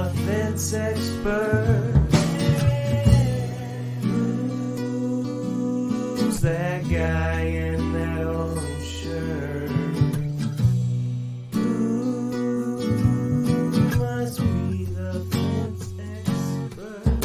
a fence expert. Who's that guy in that orange shirt? Who must be the fence expert?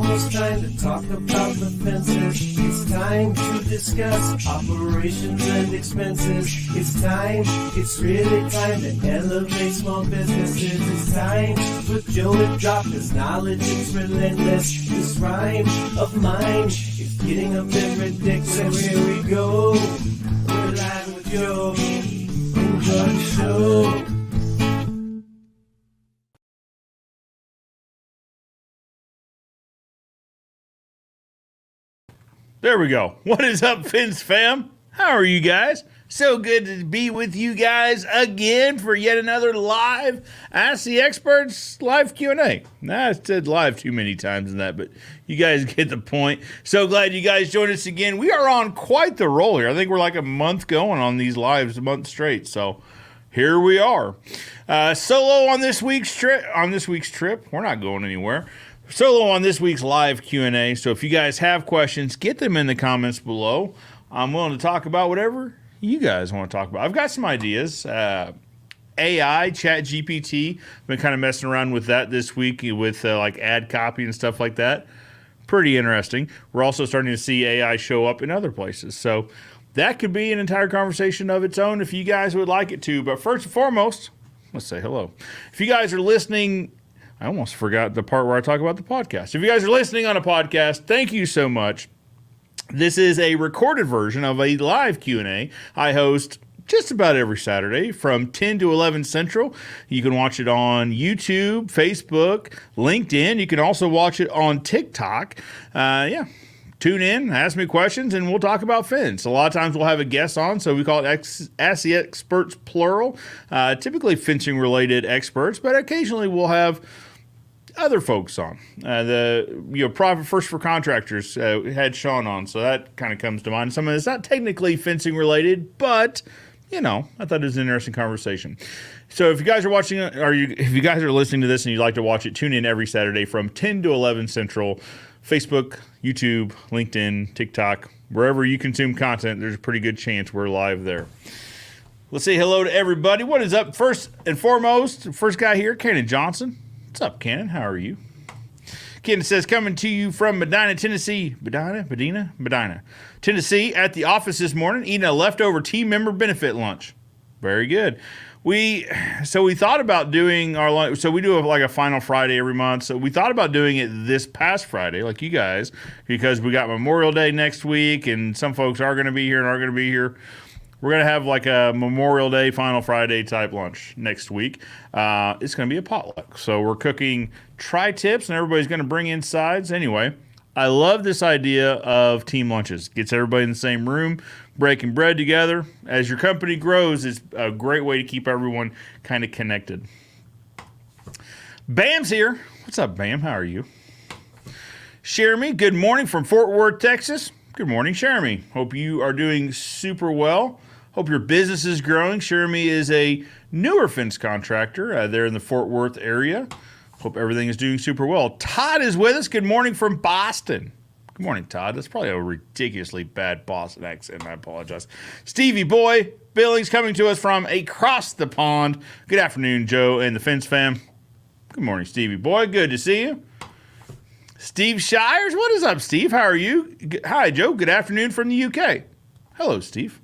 It's time to talk about the fences. It's time to discuss operations and expenses. It's time, it's really time to elevate small businesses. It's time for Joe to drop his knowledge. It's relentless. This rhyme of mine is getting a bit ridiculous. So here we go. We're live with Joe. Enjoy the show. There we go. What is up, Fence fam? How are you guys? So good to be with you guys again for yet another live Ask the Experts live Q&A. I said live too many times in that, but you guys get the point. So glad you guys joined us again. We are on quite the roll here. I think we're like a month going on these lives, a month straight. So here we are. Solo on this week's trip. We're not going anywhere. Solo on this week's live Q&A. So if you guys have questions, get them in the comments below. I'm willing to talk about whatever you guys want to talk about. I've got some ideas. AI, ChatGPT. Been kind of messing around with that this week with like ad copy and stuff like that. Pretty interesting. We're also starting to see AI show up in other places. So that could be an entire conversation of its own if you guys would like it to. But first and foremost, let's say hello. If you guys are listening, I almost forgot the part where I talk about the podcast. If you guys are listening on a podcast, thank you so much. This is a recorded version of a live Q&A I host just about every Saturday from 10 to 11 Central. You can watch it on YouTube, Facebook, LinkedIn. You can also watch it on TikTok. Tune in, ask me questions, and we'll talk about fins. A lot of times we'll have a guest on, so we call it Ask the Experts plural. Typically fencing-related experts, but occasionally we'll have other folks on. Profit First for Contractors had Sean on, so that kind of comes to mind. Some of it's not technically fencing-related, but I thought it was an interesting conversation. So if you guys are watching, if you guys are listening to this and you'd like to watch it, tune in every Saturday from 10 to 11 Central. Facebook, YouTube, LinkedIn, TikTok, wherever you consume content, there's a pretty good chance we're live there. Let's say hello to everybody. What is up? First and foremost, first guy here, Cannon Johnson. What's up, Cannon? How are you? Cannon says, coming to you from Medina, Tennessee. Medina, Tennessee, at the office this morning, eating a leftover team member benefit lunch. Very good. We thought about doing our lunch. So we do a final Friday every month. So we thought about doing it this past Friday, like you guys, because we got Memorial Day next week, and some folks are going to be here and aren't going to be here. We're going to have like a Memorial Day, Final Friday type lunch next week. It's going to be a potluck. So we're cooking tri-tips, and everybody's going to bring in sides. Anyway, I love this idea of team lunches. Gets everybody in the same room, breaking bread together. As your company grows, it's a great way to keep everyone kind of connected. Bam's here. What's up, Bam? How are you? Jeremy, good morning from Fort Worth, Texas. Good morning, Jeremy. Hope you are doing super well. Hope your business is growing. Jeremy is a newer fence contractor there in the Fort Worth area. Hope everything is doing super well. Todd is with us. Good morning from Boston. Good morning, Todd. That's probably a ridiculously bad Boston accent. I apologize. Stevie Boy Billings coming to us from across the pond. Good afternoon, Joe and the Fence fam. Good morning, Stevie Boy. Good to see you. Steve Shires. What is up, Steve? How are you? Hi, Joe. Good afternoon from the UK. Hello, Steve.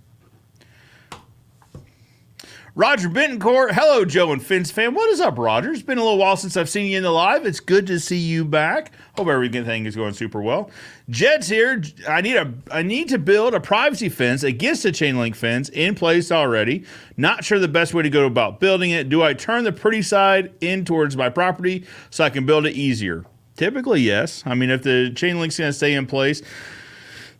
Roger Bentoncourt. Hello, Joe and Fence fam. What is up, Roger? It's been a little while since I've seen you in the live. It's good to see you back. Hope everything is going super well. Jed's here. I need to build a privacy fence against a chain link fence in place already. Not sure the best way to go about building it. Do I turn the pretty side in towards my property so I can build it easier? Typically, yes. I mean, if the chain link's going to stay in place,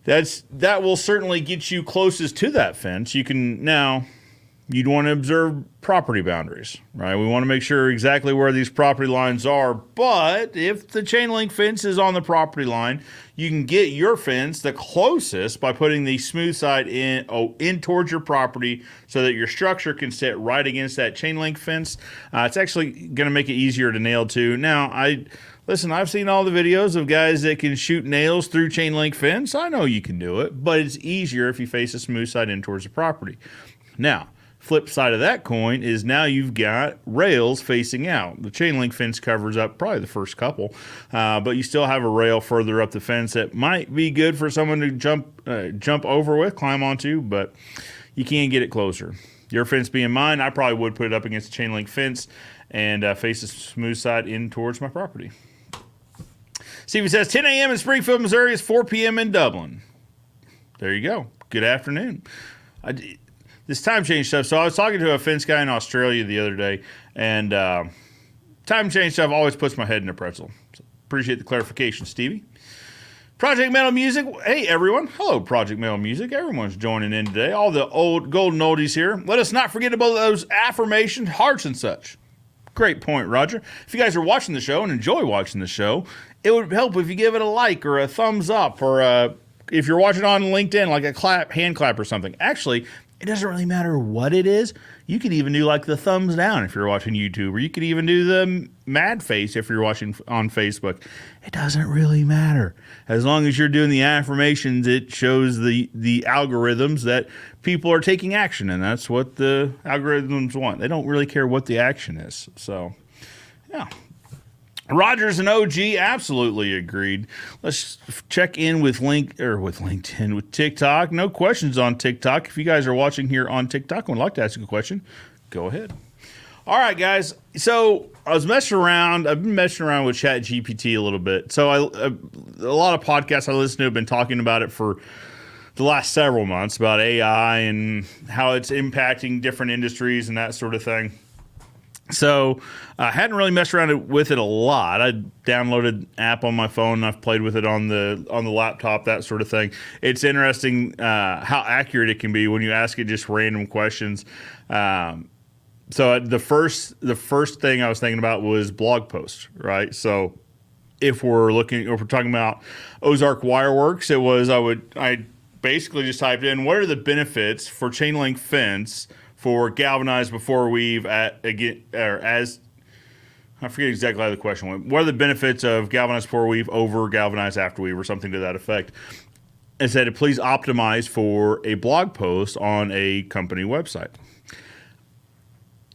that will certainly get you closest to that fence. You'd want to observe property boundaries, right? We want to make sure exactly where these property lines are. But if the chain link fence is on the property line, you can get your fence the closest by putting the smooth side in towards your property so that your structure can sit right against that chain link fence. It's actually going to make it easier to nail to. Now, I've seen all the videos of guys that can shoot nails through chain link fence. I know you can do it, but it's easier if you face a smooth side in towards the property. Now, flip side of that coin is now you've got rails facing out. The chain link fence covers up probably the first couple, but you still have a rail further up the fence that might be good for someone to jump over with, climb onto, but you can't get it closer. Your fence being mine, I probably would put it up against the chain link fence and face the smooth side in towards my property. Stevie says 10 a.m. in Springfield, Missouri is 4 p.m. in Dublin. There you go. Good afternoon. This time change stuff. So I was talking to a fence guy in Australia the other day, and time change stuff always puts my head in a pretzel. So appreciate the clarification, Stevie. Project Metal Music. Hey, everyone. Hello, Project Metal Music. Everyone's joining in today. All the old golden oldies here. Let us not forget about those affirmations, hearts, and such. Great point, Roger. If you guys are watching the show and enjoy watching the show, it would help if you give it a like or a thumbs up, or if you're watching on LinkedIn, like a hand clap or something. Actually, it doesn't really matter what it is. You could even do like the thumbs down if you're watching YouTube, or you could even do the mad face if you're watching on Facebook. It doesn't really matter. As long as you're doing the affirmations, it shows the algorithms that people are taking action, and that's what the algorithms want. They don't really care what the action is. So, yeah. Rogers and OG, absolutely agreed. Let's check in with LinkedIn, with TikTok. No questions on TikTok. If you guys are watching here on TikTok and would like to ask a question, go ahead. All right, guys. So I was messing around. I've been messing around with ChatGPT a little bit. So a lot of podcasts I listen to have been talking about it for the last several months about AI and how it's impacting different industries and that sort of thing. So I hadn't really messed around with it a lot. I downloaded an app on my phone and I've played with it on the laptop, that sort of thing. It's interesting how accurate it can be when you ask it just random questions. So the first thing I was thinking about was blog posts, right? So if we're talking about Ozark Wireworks, I basically just typed in, what are the benefits for chain link fence for galvanized before weave I forget exactly how the question went. What are the benefits of galvanized before weave over galvanized after weave, or something to that effect? And said, please optimize for a blog post on a company website.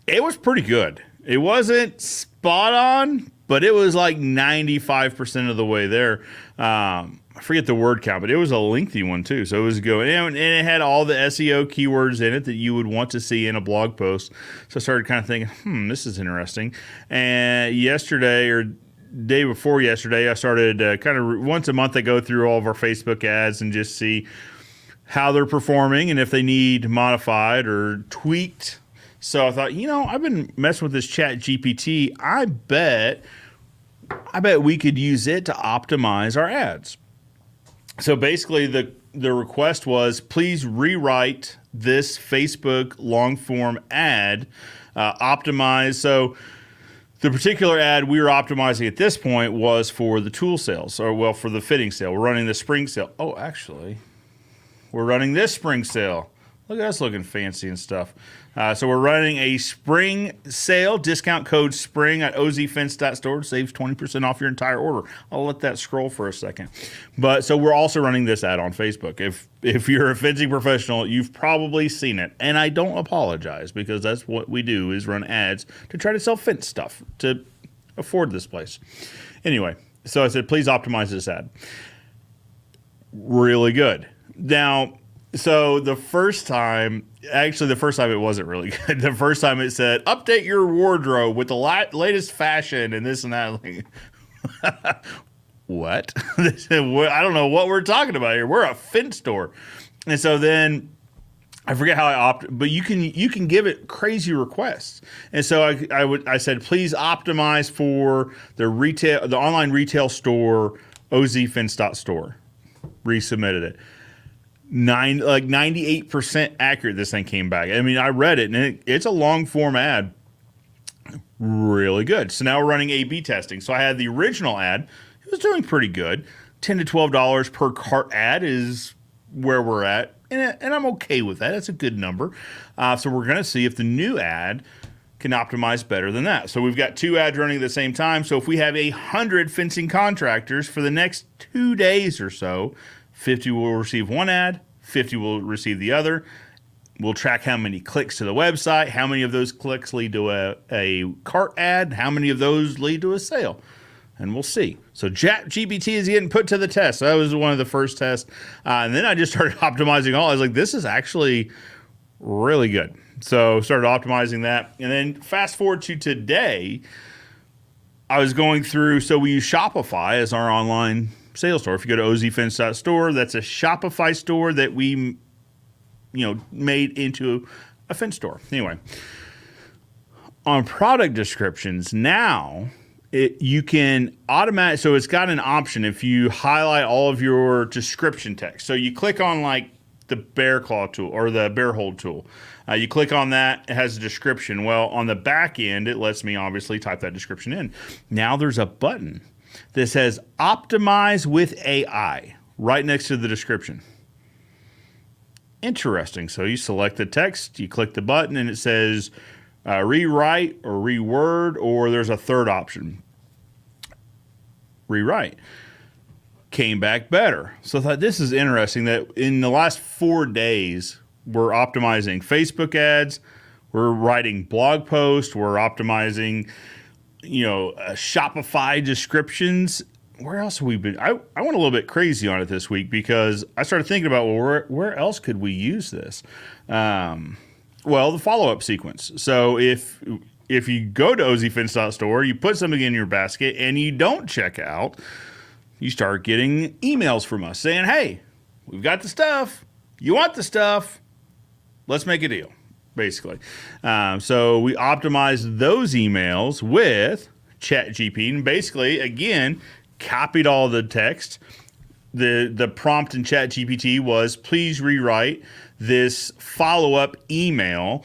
It was pretty good. It wasn't spot on, but it was like 95% of the way there. I forget the word count, but it was a lengthy one too. So it was good. And it had all the SEO keywords in it that you would want to see in a blog post. So I started kind of thinking, this is interesting. And yesterday or day before yesterday, I started once a month I go through all of our Facebook ads and just see how they're performing and if they need modified or tweaked. So I thought, I've been messing with this Chat GPT. I bet we could use it to optimize our ads. So basically the request was, please rewrite this Facebook long form ad, optimize. So the particular ad we were optimizing at this point was for the tool sales, for the fitting sale. We're running the spring sale. Oh, actually, we're running this spring sale. Look at us looking fancy and stuff. So we're running a spring sale, discount code SPRING at ozfence.store. Saves 20% off your entire order. I'll let that scroll for a second. So we're also running this ad on Facebook. If you're a fencing professional, you've probably seen it. And I don't apologize, because that's what we do, is run ads to try to sell fence stuff to afford this place. Anyway, so I said, please optimize this ad. Really good. Now, so the first time it wasn't really good. The first time it said, update your wardrobe with the latest fashion and this and that. Like, what? I don't know what we're talking about here. We're a fence store. And so then I forget how but you can give it crazy requests. And so I said, please optimize for the online retail store, ozfence.store. Resubmitted it. 98% accurate this thing came back. I mean, I read it, and it's a long form ad. Really good. So now we're running A/B testing. So I had the original ad. It was doing pretty good. $10 to $12 per cart ad is where we're at, and I'm okay with that. That's a good number. So we're going to see if the new ad can optimize better than that. So we've got two ads running at the same time. So if we have 100 fencing contractors for the next 2 days or so, 50 will receive one ad, 50 will receive the other. We'll track how many clicks to the website, how many of those clicks lead to a cart ad, how many of those lead to a sale, and we'll see. So ChatGPT is getting put to the test. So that was one of the first tests. And then I just started optimizing all. I was like, this is actually really good. So started optimizing that. And then fast forward to today, I was going through, so we use Shopify as our online sales store. If you go to ozfence.store, that's a Shopify store that we made into a fence store. Anyway, on product descriptions now, you can automatic. So it's got an option if you highlight all of your description text. So you click on like the bear claw tool or the bear hold tool. You click on that, it has a description. Well, on the back end, it lets me obviously type that description in. Now there's a button that says optimize with AI right next to the description. Interesting. So you select the text, you click the button, and it says rewrite or reword, or there's a third option. Rewrite. Came back better. So I thought this is interesting that in the last 4 days, we're optimizing Facebook ads, we're writing blog posts, we're optimizing Shopify descriptions. Where else have we been? I went a little bit crazy on it this week because I started thinking about, where else could we use this? The follow-up sequence. So if you go to ozfence.store, you put something in your basket and you don't check out, you start getting emails from us saying, hey, we've got the stuff. You want the stuff? Let's make a deal, basically. So we optimized those emails with ChatGPT, and basically, again, copied all the text. The prompt in ChatGPT was, please rewrite this follow-up email,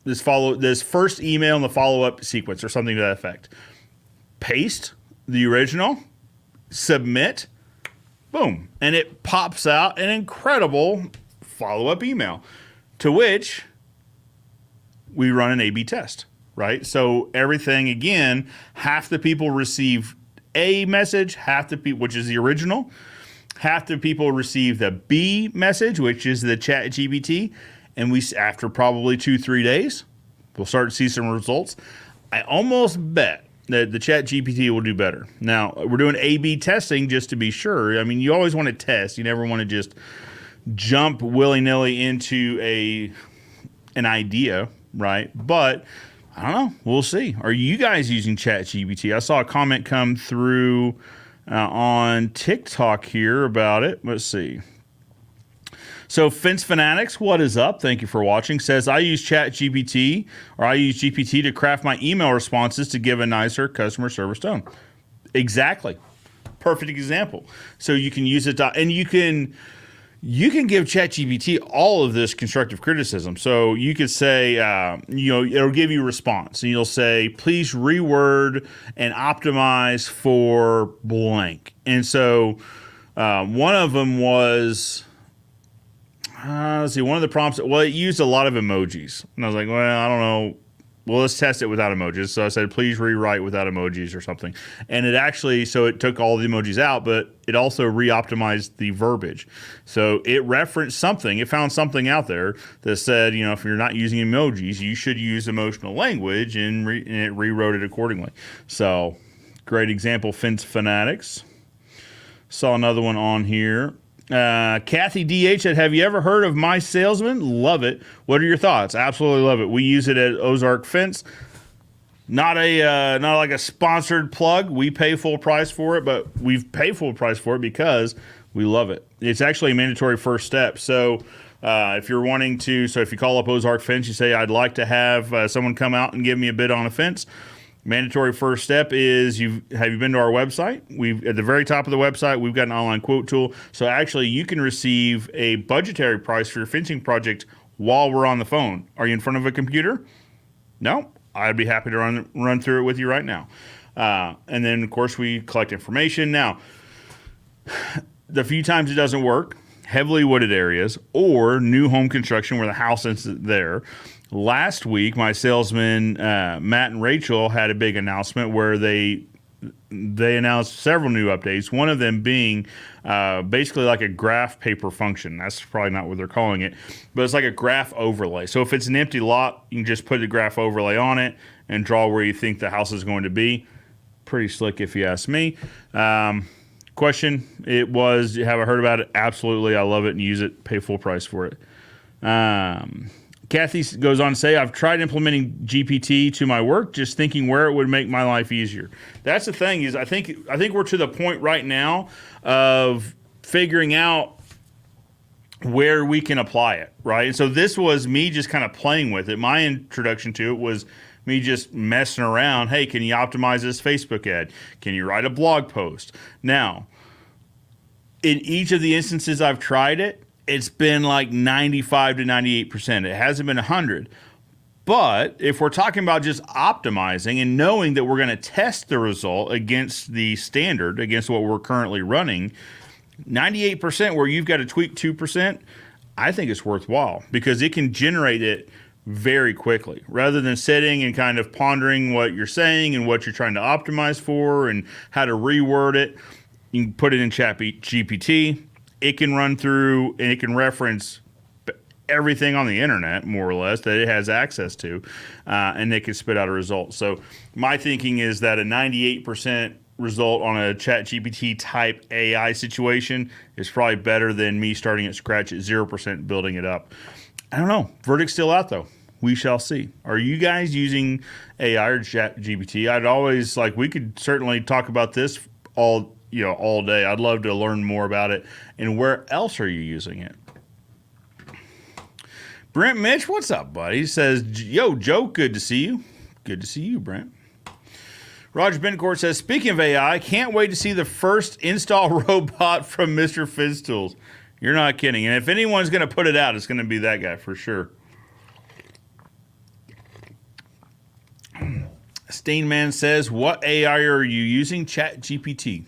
this first email in the follow-up sequence, or something to that effect. Paste the original, submit, boom, and it pops out an incredible follow-up email, to which we run an A/B test, right? So everything, again, half the people receive A message, half the people, which is the original, half the people receive the B message, which is the chat GPT, and we, after probably 2-3 days, we'll start to see some results. I almost bet that the chat GPT will do better. Now, we're doing A/B testing just to be sure. I mean, you always want to test. You never want to just jump willy-nilly into an idea, right? But I don't know. We'll see. Are you guys using ChatGPT? I saw a comment come through on TikTok here about it. Let's see. So Fence Fanatics, what is up? Thank you for watching. Says, I use ChatGPT, or I use GPT to craft my email responses to give a nicer customer service tone. Exactly. Perfect example. So you can use it, and you can give ChatGPT all of this constructive criticism. So you could say, it'll give you a response, and you'll say, please reword and optimize for blank. And so one of them was, one of the prompts, it used a lot of emojis. And I was like, well, I don't know. Well, let's test it without emojis. So I said, please rewrite without emojis or something. And it actually, so it took all the emojis out, but it also re-optimized the verbiage. So it referenced something. It found something out there that said, if you're not using emojis, you should use emotional language, and it rewrote it accordingly. So great example, Fence Fanatics. Saw another one on here. Kathy DH said, have you ever heard of My Salesman? Love it. What are your thoughts? Absolutely love it. We use it at Ozark Fence. Not like a sponsored plug. We pay full price for it, but we've paid full price for it because we love it. It's actually a mandatory first step. So if you're wanting to, if you call up Ozark Fence, you say, I'd like to have someone come out and give me a bid on a fence. Mandatory first step is, have you been to our website? At the very top of the website, we've got an online quote tool. So actually, you can receive a budgetary price for your fencing project while we're on the phone. Are you in front of a computer? No? I'd be happy to run through it with you right now. And then, of course, we collect information. Now, the few times it doesn't work, heavily wooded areas or new home construction where the house isn't there. Last week, my salesman, Matt and Rachel, had a big announcement where they announced several new updates, one of them being basically like a graph paper function. That's probably not what they're calling it, but it's like a graph overlay. So if it's an empty lot, you can just put the graph overlay on it and draw where you think the house is going to be. Pretty slick if you ask me. Question, it was, have I heard about it? Absolutely. I love it and use it. Pay full price for it. Kathy goes on to say, I've tried implementing GPT to my work, just thinking where it would make my life easier. That's the thing, is I think we're to the point right now of figuring out where we can apply it, right? And so this was me just kind of playing with it. My introduction to it was me just messing around. Hey, can you optimize this Facebook ad? Can you write a blog post? Now, in each of the instances I've tried it, it's been like 95 to 98%. It hasn't been 100. But if we're talking about just optimizing and knowing that we're going to test the result against the standard, against what we're currently running, 98% where you've got to tweak 2%, I think it's worthwhile because it can generate it very quickly rather than sitting and kind of pondering what you're saying and what you're trying to optimize for and how to reword it. You can put it in GPT. It can run through and it can reference everything on the internet, more or less, that it has access to, and they can spit out a result. So my thinking is that a 98% result on a ChatGPT type AI situation is probably better than me starting at scratch at 0%, building it up. I don't know. Verdict's still out, though. We shall see. Are you guys using AI or ChatGPT? I'd always, we could certainly talk about this all all day. I'd love to learn more about it. And where else are you using it? Brent Mitch, what's up, buddy? He says, yo, Joe, good to see you. Good to see you, Brent. Roger Bencourt says, speaking of AI, can't wait to see the first install robot from Mr. Fizz Tools. You're not kidding. And if anyone's going to put it out, it's going to be that guy for sure. Stainman says, what AI are you using? ChatGPT.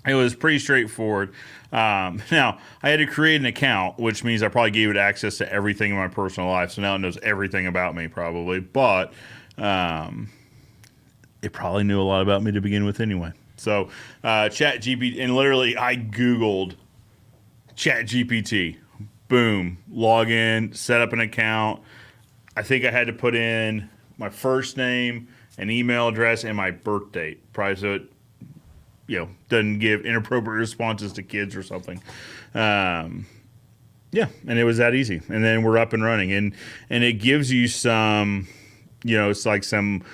It was pretty straightforward. Now, I had to create an account, which means I probably gave it access to everything in my personal life. So now it knows everything about me, probably. But it probably knew a lot about me to begin with anyway. So ChatGPT, and literally I Googled ChatGPT. Boom. Log in, set up an account. I think I had to put in my first name, an email address, and my birth date. Probably so it doesn't give inappropriate responses to kids or something. And it was that easy. And then we're up and running. And it gives you some, it's like some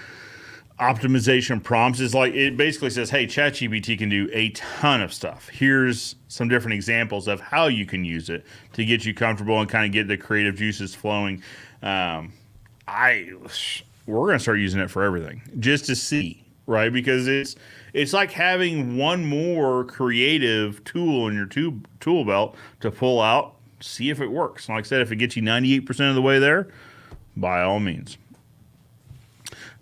optimization prompts. It's like, it basically says, hey, ChatGPT can do a ton of stuff. Here's some different examples of how you can use it to get you comfortable and kind of get the creative juices flowing. We're going to start using it for everything just to see, right? Because it's like having one more creative tool in your tool belt to pull out, see if it works. And like I said, if it gets you 98% of the way there, by all means.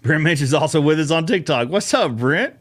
Brent Mitch is also with us on TikTok. What's up, Brent?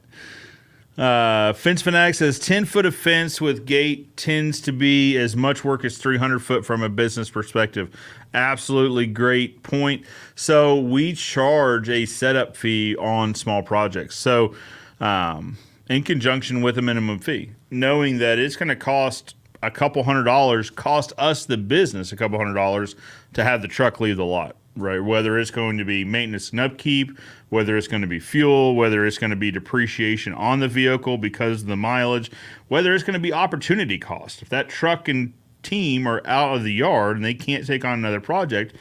Fence Fanatic says 10 foot of fence with gate tends to be as much work as 300 foot from a business perspective. Absolutely great point. So we charge a setup fee on small projects. So in conjunction with a minimum fee, knowing that it's going to cost a couple $100, cost us the business a couple $100 to have the truck leave the lot. Right, whether it's going to be maintenance and upkeep, whether it's going to be fuel, whether it's going to be depreciation on the vehicle because of the mileage, whether it's going to be opportunity cost. If that truck and team are out of the yard and they can't take on another project,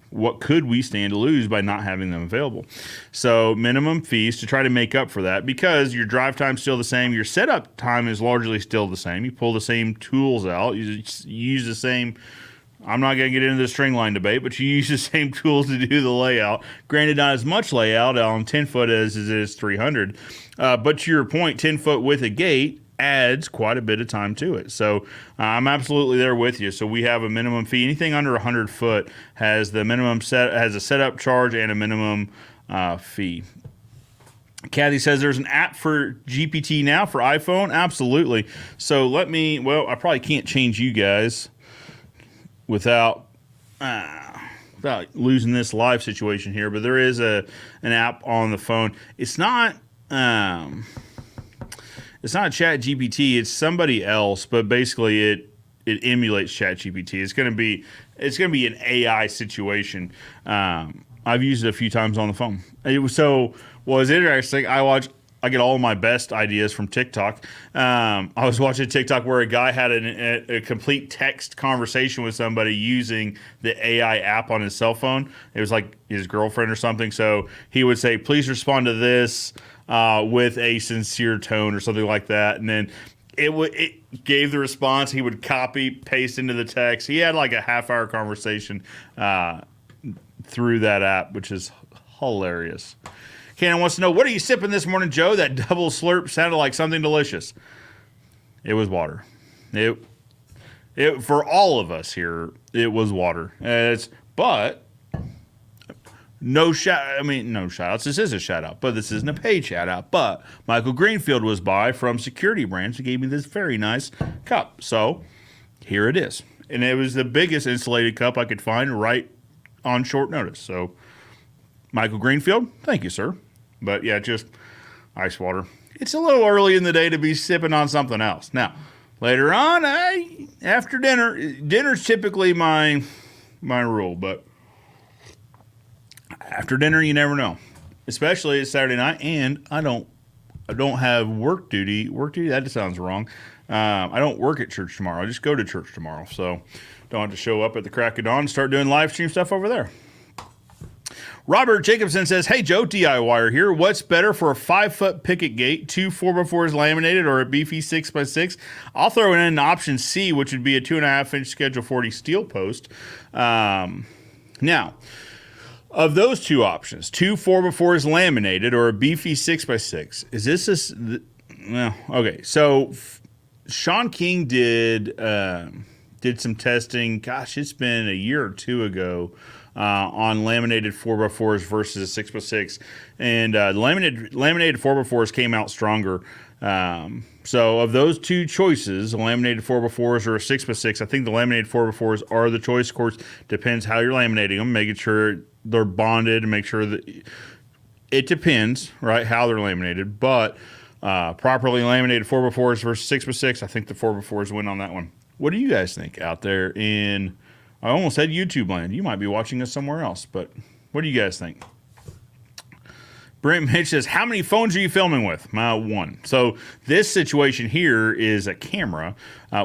what could we stand to lose by not having them available? So minimum fees to try to make up for that, because your drive time's still the same. Your setup time is largely still the same. You pull the same tools out. You use the same... I'm not going to get into the string line debate, but you use the same tools to do the layout. Granted, not as much layout on 10 foot as it is 300. But to your point, 10 foot with a gate adds quite a bit of time to it. So I'm absolutely there with you. So we have a minimum fee. Anything under 100 foot has the minimum has a setup charge and a minimum fee. Kathy says there's an app for GPT now for iPhone. Absolutely. So I probably can't change you guys without losing this live situation here, but there is an app on the phone. It's not ChatGPT. It's somebody else, but basically it emulates ChatGPT. It's going to be an AI situation. I've used it a few times on the phone. It was interesting. I get all of my best ideas from TikTok. I was watching TikTok where a guy had a complete text conversation with somebody using the AI app on his cell phone. It was like his girlfriend or something. So he would say, please respond to this with a sincere tone or something like that. And then it gave the response. He would copy, paste into the text. He had like a half-hour conversation through that app, which is hilarious. Cannon wants to know, what are you sipping this morning, Joe? That double slurp sounded like something delicious. It was water. It for all of us here, it was water. But no shout outs. This is a shout out, but this isn't a paid shout out. But Michael Greenfield was by from Security Brands who gave me this very nice cup. So here it is. And it was the biggest insulated cup I could find right on short notice. So Michael Greenfield, thank you, sir. But yeah, just ice water. It's a little early in the day to be sipping on something else. Now, later on, after dinner's typically my rule, but after dinner, you never know. Especially it's Saturday night, and I don't have work duty. Work duty? That just sounds wrong. I don't work at church tomorrow. I just go to church tomorrow, so don't have to show up at the crack of dawn and start doing live stream stuff over there. Robert Jacobson says, "Hey Joe, DIYer here. What's better for a 5-foot picket gate, 2 4x4s laminated, or a beefy 6x6? I'll throw in option C, which would be a 2.5-inch Schedule 40 steel post. Now, of those two options, 2 4x4s laminated or a beefy 6x6, is this well, okay. So Sean King did some testing. Gosh, it's been a year or two ago. On laminated 4x4s versus a 6x6, and laminated 4x4s came out stronger. So of those two choices, laminated 4x4s or a 6x6, I think the laminated 4x4s are the choice. Of course, depends how you're laminating them, making sure they're bonded and make sure that it depends, right, how they're laminated. But properly laminated 4x4s versus 6x6, I think the 4x4s win on that one. What do you guys think out there in... I almost said YouTube land. You might be watching us somewhere else, but what do you guys think? Brent Mitch says, how many phones are you filming with? One. So this situation here is a camera.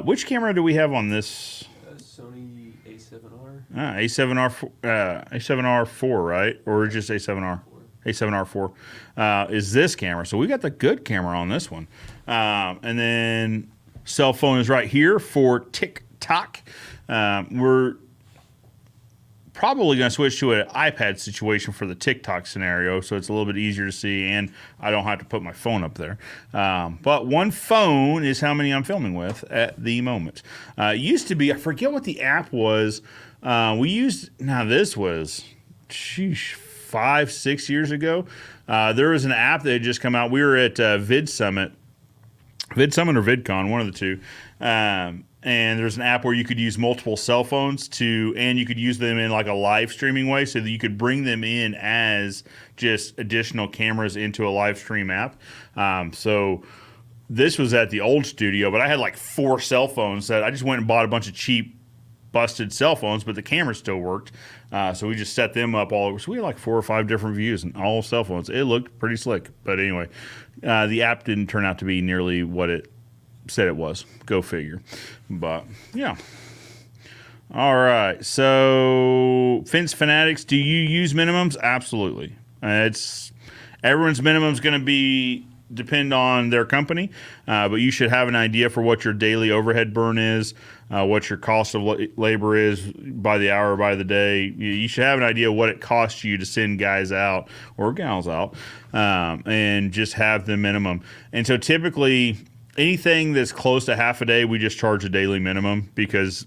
Which camera do we have on this? Sony A7R. A7R4, right? Or just A7R? A7R4 is this camera. So we got the good camera on this one. And then cell phone is right here for TikTok. We're probably going to switch to an iPad situation for the TikTok scenario, so it's a little bit easier to see, and I don't have to put my phone up there. But one phone is how many I'm filming with at the moment. It used to be, I forget what the app was. This was, 5-6 years ago. There was an app that had just come out. We were at VidSummit or VidCon, one of the two. And there's an app where you could use multiple cell phones and you could use them in like a live streaming way, so that you could bring them in as just additional cameras into a live stream app. So this was at the old studio, but I had like 4 cell phones that I just went and bought a bunch of cheap, busted cell phones, but the camera still worked. So we just set them up all over. So we had like 4 or 5 different views and all cell phones. It looked pretty slick. But anyway, the app didn't turn out to be nearly what it said it was. Go figure. But yeah. All right. So Fence Fanatics, do you use minimums? Absolutely. Everyone's minimum is going to depend on their company, but you should have an idea for what your daily overhead burn is, what your cost of labor is by the hour, by the day. You should have an idea what it costs you to send guys out or gals out, and just have the minimum. And so typically anything that's close to half a day, we just charge a daily minimum, because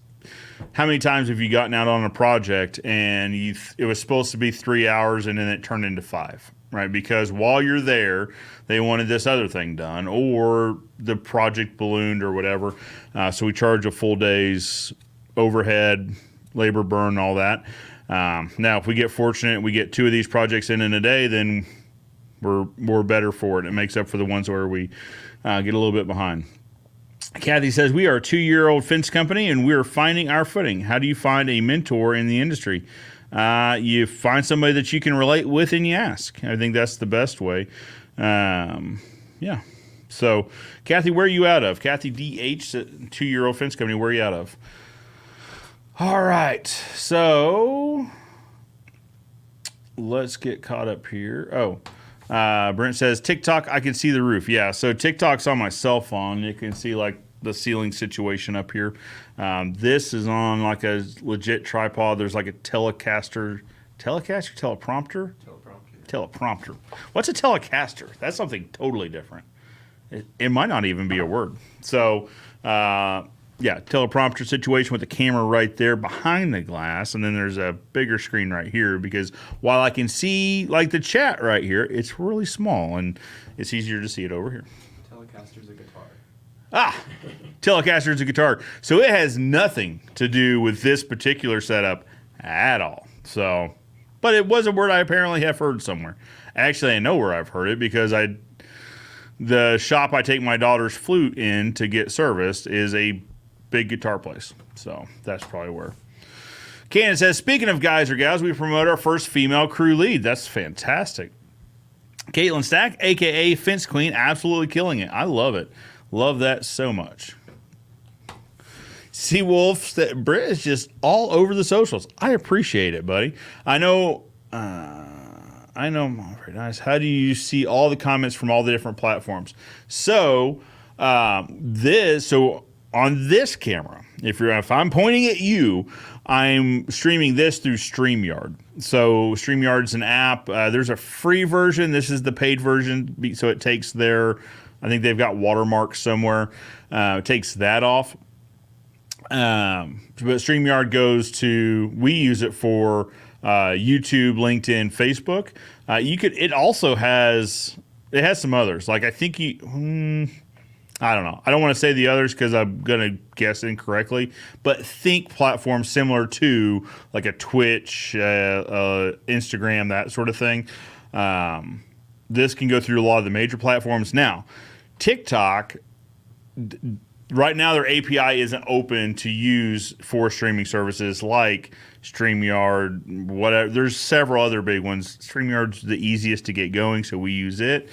how many times have you gotten out on a project and it was supposed to be 3 hours and then it turned into 5, right? Because while you're there, they wanted this other thing done, or the project ballooned or whatever. So we charge a full day's overhead, labor burn, all that. Now, if we get fortunate, we get 2 of these projects in a day, then we're better for it. It makes up for the ones where we get a little bit behind. Kathy says, we are a 2-year-old fence company and we are finding our footing. How do you find a mentor in the industry? You find somebody that you can relate with and you ask. I think that's the best way. Yeah. So, Kathy, where are you out of? Kathy DH, 2-year-old fence company, where are you out of? All right. So, let's get caught up here. Brent says, TikTok, I can see the roof. Yeah, so TikTok's on my cell phone. You can see like the ceiling situation up here. This is on like a legit tripod. There's like a teleprompter? Teleprompter. What's a Telecaster? That's something totally different. It might not even be a word. So, yeah, teleprompter situation with the camera right there behind the glass, and then there's a bigger screen right here, because while I can see like the chat right here, it's really small and it's easier to see it over here. Telecaster's a guitar. Telecaster's a guitar. So it has nothing to do with this particular setup at all. So, but it was a word I apparently have heard somewhere. Actually, I know where I've heard it, because the shop I take my daughter's flute in to get serviced is a big guitar place. So that's probably where. Cannon says, speaking of guys or gals, we promote our first female crew lead. That's fantastic. Caitlin Stack, a.k.a. Fence Queen, absolutely killing it. I love it. Love that so much. Seawolf, Britt is just all over the socials. I appreciate it, buddy. I know I know, very nice. How do you see all the comments from all the different platforms? So, so on this camera, if I'm pointing at you, I'm streaming this through StreamYard. So StreamYard's an app. There's a free version. This is the paid version. So it takes I think they've got watermarks somewhere. It takes that off. But StreamYard we use it for YouTube, LinkedIn, Facebook. It has some others. Like I think I don't know. I don't want to say the others because I'm going to guess incorrectly, but think platforms similar to like a Twitch, Instagram, that sort of thing. This can go through a lot of the major platforms. Now, TikTok, right now their API isn't open to use for streaming services like StreamYard, whatever. There's several other big ones. StreamYard's the easiest to get going, so we use it.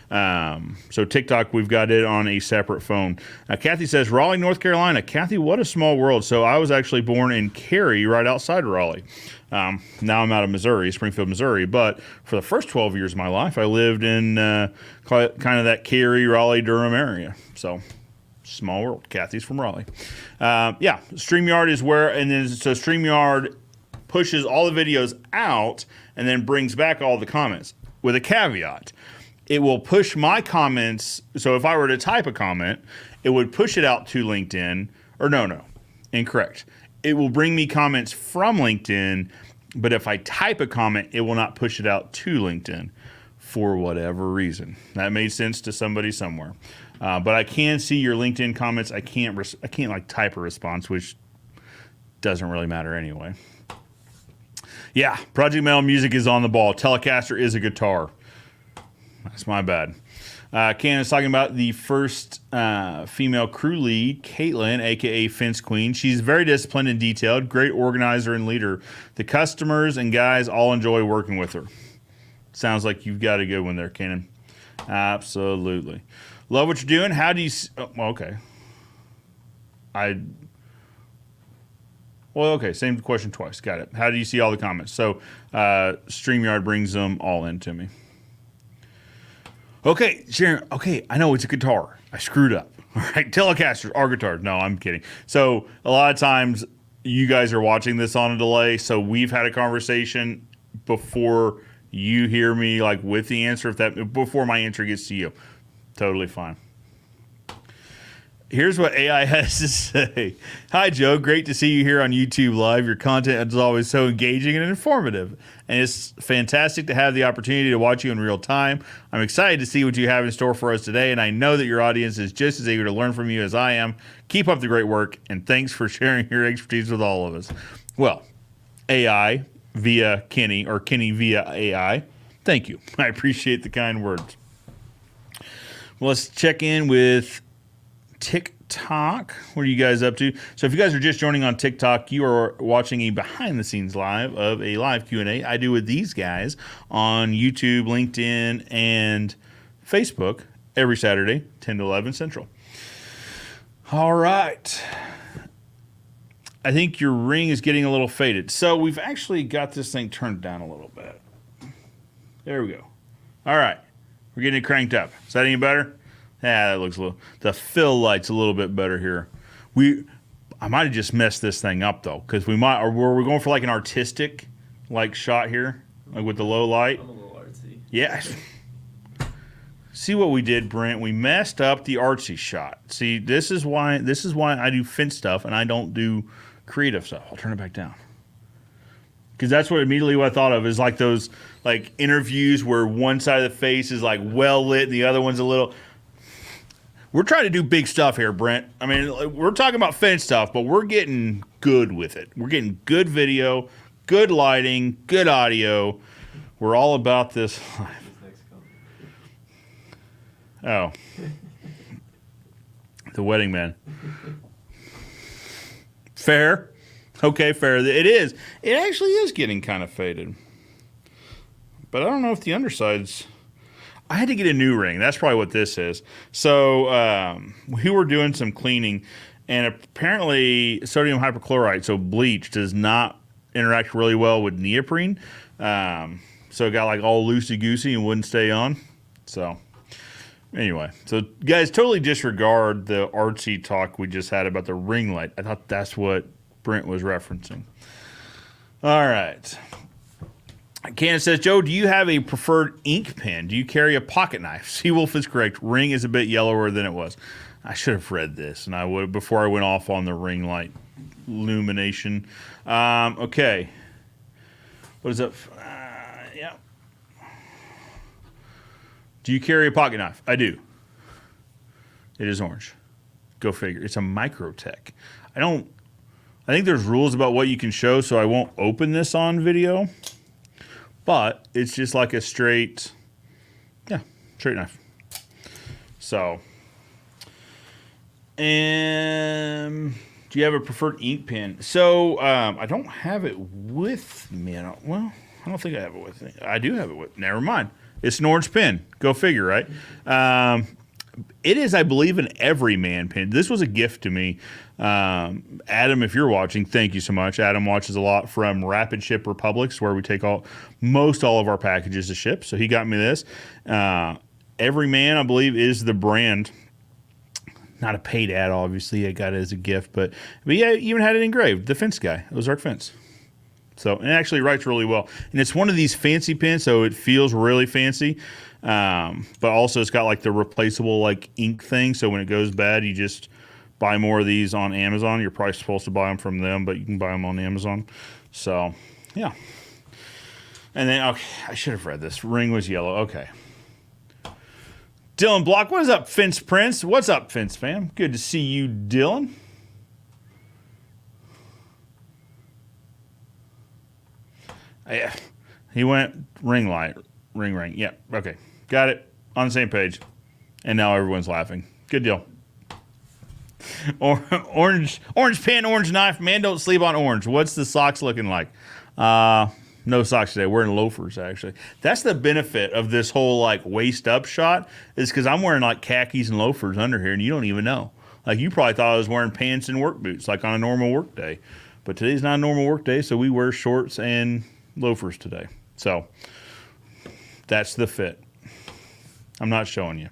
So TikTok, we've got it on a separate phone. Kathy says, Raleigh, North Carolina. Kathy, what a small world. So I was actually born in Cary, right outside of Raleigh. Now I'm out of Missouri, Springfield, Missouri. But for the first 12 years of my life, I lived in kind of that Cary, Raleigh, Durham area. So small world. Kathy's from Raleigh. StreamYard is so StreamYard pushes all the videos out and then brings back all the comments with a caveat. It will push my comments. So if I were to type a comment, it would push it out to LinkedIn. Or no, incorrect. It will bring me comments from LinkedIn, but if I type a comment, it will not push it out to LinkedIn for whatever reason. That made sense to somebody somewhere. But I can see your LinkedIn comments. I can't like type a response, which doesn't really matter anyway. Yeah, Project Metal Music is on the ball. Telecaster is a guitar. That's my bad. Ken is talking about the first female crew lead, Caitlin, a.k.a. Fence Queen. She's very disciplined and detailed, great organizer and leader. The customers and guys all enjoy working with her. Sounds like you've got a good one there, Kenan. Absolutely. Love what you're doing. How do you... okay. Same question twice. Got it. How do you see all the comments? So StreamYard brings them all in to me. Okay, Sharon. Okay, I know it's a guitar. I screwed up. All right, Telecasters are guitars. No, I'm kidding. So a lot of times you guys are watching this on a delay, so we've had a conversation before you hear me, like with the answer, before my answer gets to you. Totally fine. Here's what AI has to say. Hi, Joe. Great to see you here on YouTube Live. Your content is always so engaging and informative. And it's fantastic to have the opportunity to watch you in real time. I'm excited to see what you have in store for us today. And I know that your audience is just as eager to learn from you as I am. Keep up the great work. And thanks for sharing your expertise with all of us. Well, AI via Kenny, or Kenny via AI. Thank you. I appreciate the kind words. Well, let's check in with TikTok. What are you guys up to? So if you guys are just joining on TikTok, you are watching a behind-the-scenes live of a live Q&A I do with these guys on YouTube, LinkedIn, and Facebook every Saturday, 10 to 11 Central. All right. I think your ring is getting a little faded. So we've actually got this thing turned down a little bit. There we go. All right. We're getting it cranked up. Is that any better? Yeah, that looks a little. The fill light's a little bit better here. I might have just messed this thing up though, because we're going for like an artistic like shot here, like with the low light. I'm a little artsy. Yeah. See what we did, Brent? We messed up the artsy shot. See, this is why I do fence stuff and I don't do creative stuff. I'll turn it back down. Because that's what I thought of is like those like interviews where one side of the face is like well lit and the other one's a little. We're trying to do big stuff here, Brent. I mean, we're talking about fence stuff, but we're getting good with it. We're getting good video, good lighting, good audio. We're all about this. Oh. The wedding man. Fair. Okay, fair. It is. It actually is getting kind of faded. But I don't know if the underside's... I had to get a new ring. That's probably what this is. So we were doing some cleaning, and apparently sodium hypochlorite, so bleach, does not interact really well with neoprene. So it got like all loosey-goosey and wouldn't stay on. So anyway, so guys, totally disregard the artsy talk we just had about the ring light. I thought that's what Brent was referencing. All right. Candace says, Joe, do you have a preferred ink pen? Do you carry a pocket knife? Seawolf is correct. Ring is a bit yellower than it was. I should have read this, and I would before I went off on the ring light illumination. Okay. What is up? Yeah. Do you carry a pocket knife? I do. It is orange. Go figure. It's a Microtech. I think there's rules about what you can show, so I won't open this on video. But it's just like a straight knife. So, and do you have a preferred ink pen? So, I don't have it with me. I don't think I have it with me. I do have it with. Never mind. It's an orange pen. Go figure, right? It is, I believe, an everyman pen. This was a gift to me. Adam, if you're watching, thank you so much. Adam watches a lot from Rapid Ship Republics, where we take all of our packages to ship. So he got me this. Everyman, I believe, is the brand. Not a paid ad, obviously. I got it as a gift, but yeah, even had it engraved. The Fence guy, Ozark Fence. So, and it actually writes really well. And it's one of these fancy pens, so it feels really fancy. But also it's got like the replaceable like ink thing. So when it goes bad, you just buy more of these on Amazon. You're probably supposed to buy them from them, but you can buy them on Amazon. So, yeah. And then, okay, I should have read this. Ring was yellow. Okay. Dylan Block, what is up, Fence Prince? What's up, Fence fam? Good to see you, Dylan. Yeah, he went ring light, ring. Yeah, okay, got it. On the same page, and now everyone's laughing. Good deal. Orange pen, orange knife. Man, don't sleep on orange. What's the socks looking like? No socks today. Wearing loafers, actually. That's the benefit of this whole like waist up shot, is because I'm wearing like khakis and loafers under here, and you don't even know. Like you probably thought I was wearing pants and work boots, like on a normal work day. But today's not a normal work day, so we wear shorts and loafers today. So that's the fit. I'm not showing you.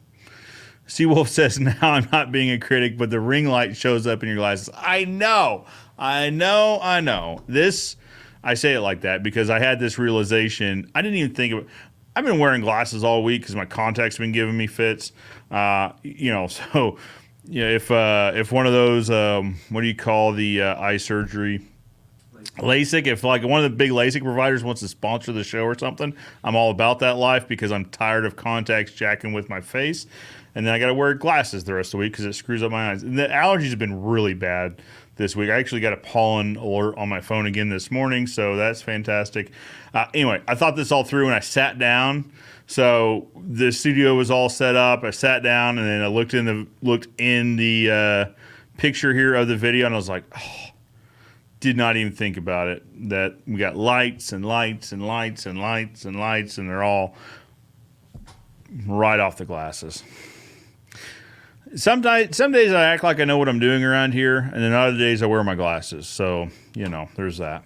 Seawolf says, now I'm not being a critic, but the ring light shows up in your glasses. I know. This, I say it like that because I had this realization. I didn't even think of it. I've been wearing glasses all week because my contacts have been giving me fits. So if one of those, what do you call the eye surgery? LASIK, if like one of the big LASIK providers wants to sponsor the show or something, I'm all about that life because I'm tired of contacts jacking with my face. And then I got to wear glasses the rest of the week because it screws up my eyes. And the allergies have been really bad this week. I actually got a pollen alert on my phone again this morning, so that's fantastic. Anyway, I thought this all through and I sat down. So the studio was all set up. I sat down and then I looked in the picture here of the video and I was like, oh. Did not even think about it, that we got lights and lights and lights and lights and lights, and they're all right off the glasses. Some days I act like I know what I'm doing around here, and then other days I wear my glasses. So, there's that.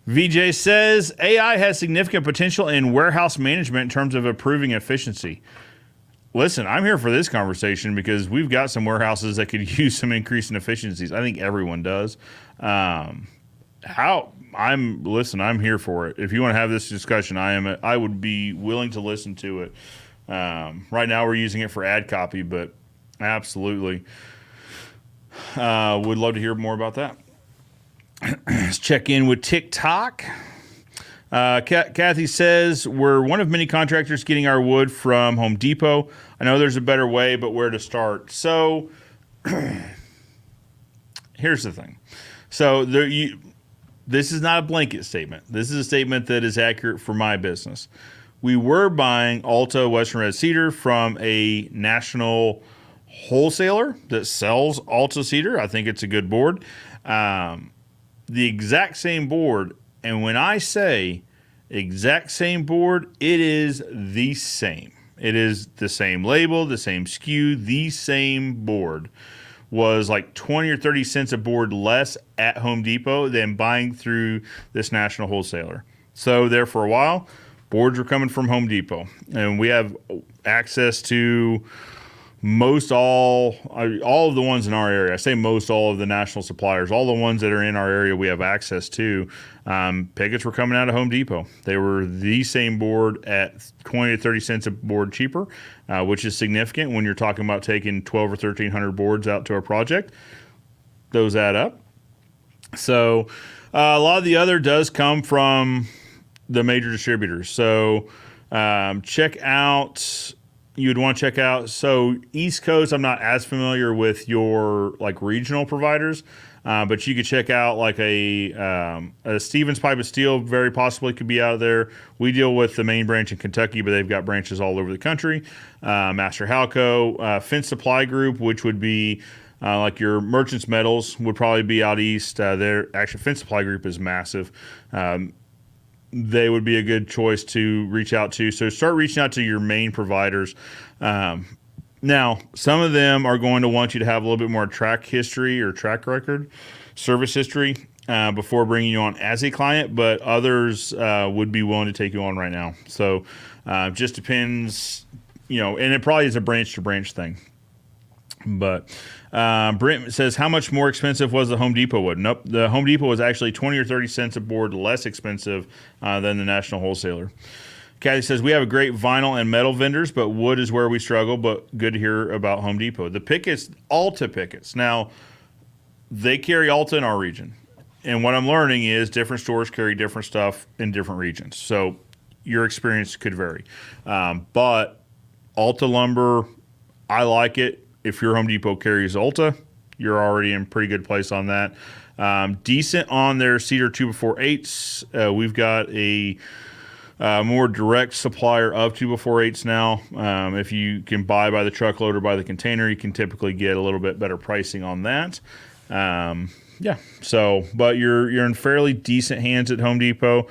VJ says, AI has significant potential in warehouse management in terms of improving efficiency. Listen, I'm here for this conversation because we've got some warehouses that could use some increase in efficiencies. I think everyone does. I'm here for it. If you want to have this discussion, I would be willing to listen to it. Right now we're using it for ad copy, but absolutely would love to hear more about that. Let's check in with TikTok. Kathy says, we're one of many contractors getting our wood from Home Depot. I know there's a better way, but where to start? So here's the thing. So this is not a blanket statement. This is a statement that is accurate for my business. We were buying Alta Western Red Cedar from a national wholesaler that sells Alta Cedar. I think it's a good board. The exact same board. And when I say exact same board, it is the same. It is the same label, the same SKU, the same board. Was like 20 or 30 cents a board less at Home Depot than buying through this national wholesaler. So there for a while, boards were coming from Home Depot, and we have access to most all of the ones in our area. I say most all of the national suppliers, all the ones that are in our area we have access to. Pickets were coming out of Home Depot. They were the same board at 20 to 30 cents a board cheaper, which is significant when you're talking about taking 12 or 1,300 boards out to a project. Those add up. So a lot of the other does come from the major distributors. So you'd want to check out. So East Coast, I'm not as familiar with your like regional providers, but you could check out like a Stevens Pipe and Steel. Very possibly could be out there. We deal with the main branch in Kentucky, but they've got branches all over the country. Master Halco, Fence Supply Group, which would be like your Merchants Metals, would probably be out east. Their actually Fence Supply Group is massive. They would be a good choice to reach out to. So start reaching out to your main providers. Now, some of them are going to want you to have a little bit more track history or track record, service history, before bringing you on as a client, but others would be willing to take you on right now. So just depends, and it probably is a branch-to-branch thing. But Brent says, how much more expensive was the Home Depot wood? Nope, the Home Depot was actually 20 or 30 cents a board less expensive than the national wholesaler. Kathy says, we have a great vinyl and metal vendors, but wood is where we struggle, but good to hear about Home Depot. The pickets, Alta pickets. Now, they carry Alta in our region. And what I'm learning is different stores carry different stuff in different regions. So your experience could vary. But Alta lumber, I like it. If your Home Depot carries Alta, you're already in pretty good place on that. Decent on their cedar 2x4/8s. We've got a more direct supplier of 2x4/8s now. If you can buy by the truckload or by the container, you can typically get a little bit better pricing on that. So, but you're in fairly decent hands at Home Depot.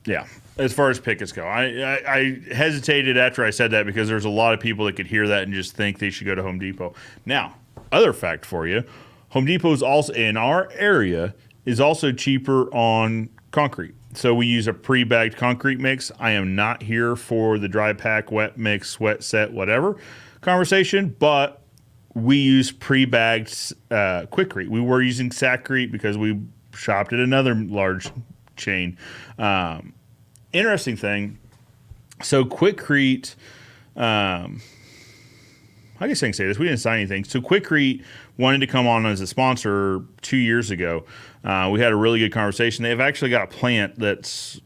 Yeah. As far as pickets go, I hesitated after I said that because there's a lot of people that could hear that and just think they should go to Home Depot. Now, other fact for you, Home Depot is also in our area is also cheaper on concrete. So we use a pre-bagged concrete mix. I am not here for the dry pack, wet mix, wet set, whatever conversation, but we use pre-bagged Quikrete. We were using Sakrete because we shopped at another large chain. Interesting thing. So Quikrete, I guess I can say this. We didn't sign anything. So Quikrete wanted to come on as a sponsor 2 years ago. We had a really good conversation. They've actually got a plant that's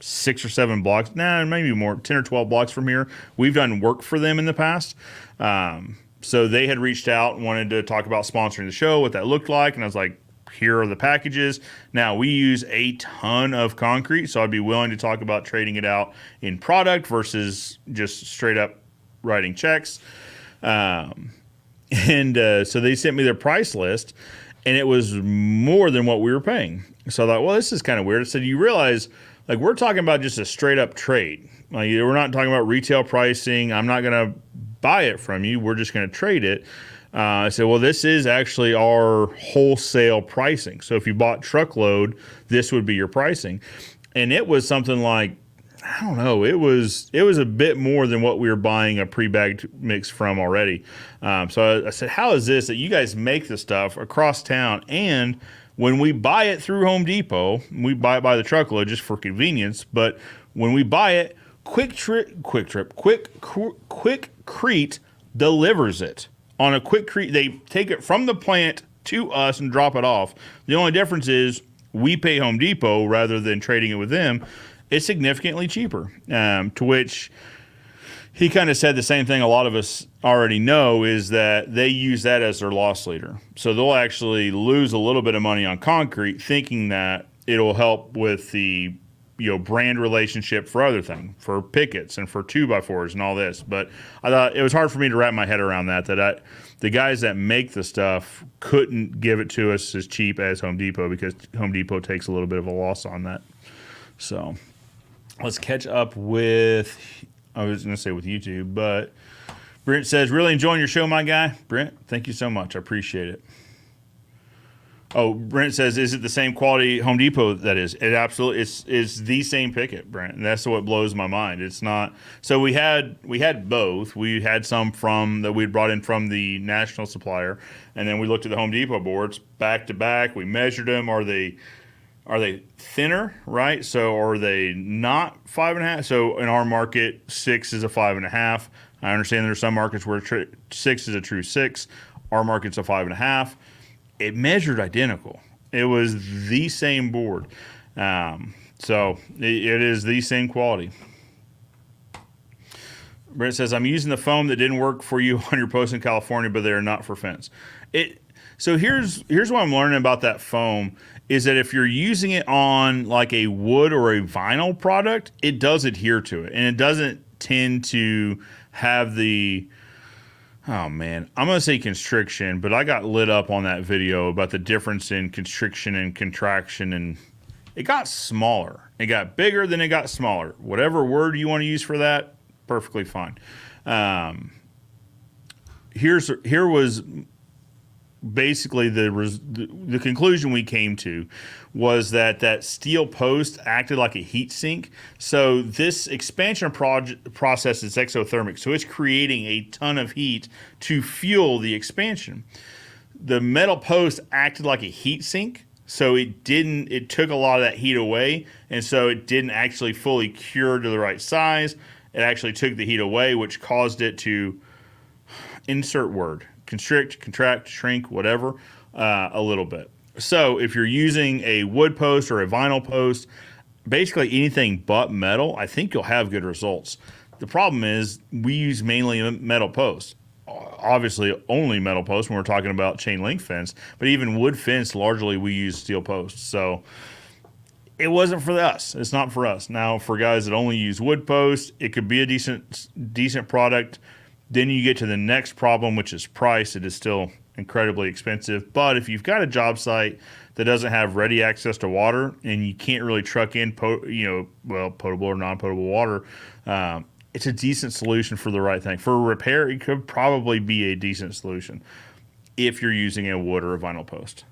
6 or 7 blocks, maybe more, 10 or 12 blocks from here. We've done work for them in the past. So they had reached out and wanted to talk about sponsoring the show, what that looked like. And I was like, here are the packages. Now, we use a ton of concrete, so I'd be willing to talk about trading it out in product versus just straight up writing checks. So they sent me their price list, and it was more than what we were paying. So I thought, well, this is kind of weird. I said, you realize, like, we're talking about just a straight up trade. Like, we're not talking about retail pricing. I'm not going to buy it from you. We're just going to trade it. I said, well, this is actually our wholesale pricing. So if you bought truckload, this would be your pricing. And it was something like, I don't know, it was a bit more than what we were buying a pre-bagged mix from already. So I said, how is this that you guys make this stuff across town, and when we buy it through Home Depot, we buy it by the truckload just for convenience, but when we buy it, Quikrete delivers it. On a Quikrete, they take it from the plant to us and drop it off. The only difference is we pay Home Depot rather than trading it with them. It's significantly cheaper, to which he kind of said the same thing a lot of us already know, is that they use that as their loss leader. So they'll actually lose a little bit of money on concrete thinking that it'll help with the brand relationship for other things, for pickets and for 2x4s and all this. But I thought it was hard for me to wrap my head around that the guys that make the stuff couldn't give it to us as cheap as Home Depot, because Home Depot takes a little bit of a loss on that. So let's catch up with, I was going to say with YouTube, but Brent says, really enjoying your show, my guy. Brent, thank you so much. I appreciate it. Oh, Brent says, is it the same quality Home Depot that is? It absolutely it's the same picket, Brent. And that's what blows my mind. It's not. So we had both. We had some from that we brought in from the national supplier, and then we looked at the Home Depot boards back to back. We measured them. Are they thinner, right? So are they not 5.5? So in our market, 6 is a 5.5. I understand there's some markets where 6 is a true 6. Our market's a 5.5. It measured identical. It was the same board. So it is the same quality. Brent says, I'm using the foam that didn't work for you on your post in California, but they are not for fence. So here's what I'm learning about that foam is that if you're using it on like a wood or a vinyl product, it does adhere to it. And it doesn't tend to have the, oh man, I'm going to say constriction, but I got lit up on that video about the difference in constriction and contraction, and it got smaller. It got bigger, then it got smaller. Whatever word you want to use for that, perfectly fine. Here was basically the conclusion we came to was that steel post acted like a heat sink. So this expansion process is exothermic. So it's creating a ton of heat to fuel the expansion. The metal post acted like a heat sink. So it took a lot of that heat away. And so it didn't actually fully cure to the right size. It actually took the heat away, which caused it to insert word, constrict, contract, shrink, whatever, a little bit. So if you're using a wood post or a vinyl post, basically anything but metal, I think you'll have good results. The problem is we use mainly metal posts. Obviously only metal posts when we're talking about chain link fence, but even wood fence, largely we use steel posts. So it wasn't for us. It's not for us. Now for guys that only use wood posts, it could be a decent product. Then you get to the next problem, which is price. It is still incredibly expensive. But if you've got a job site that doesn't have ready access to water and you can't really truck in, potable or non-potable water, it's a decent solution for the right thing. For repair, it could probably be a decent solution if you're using a wood or a vinyl post.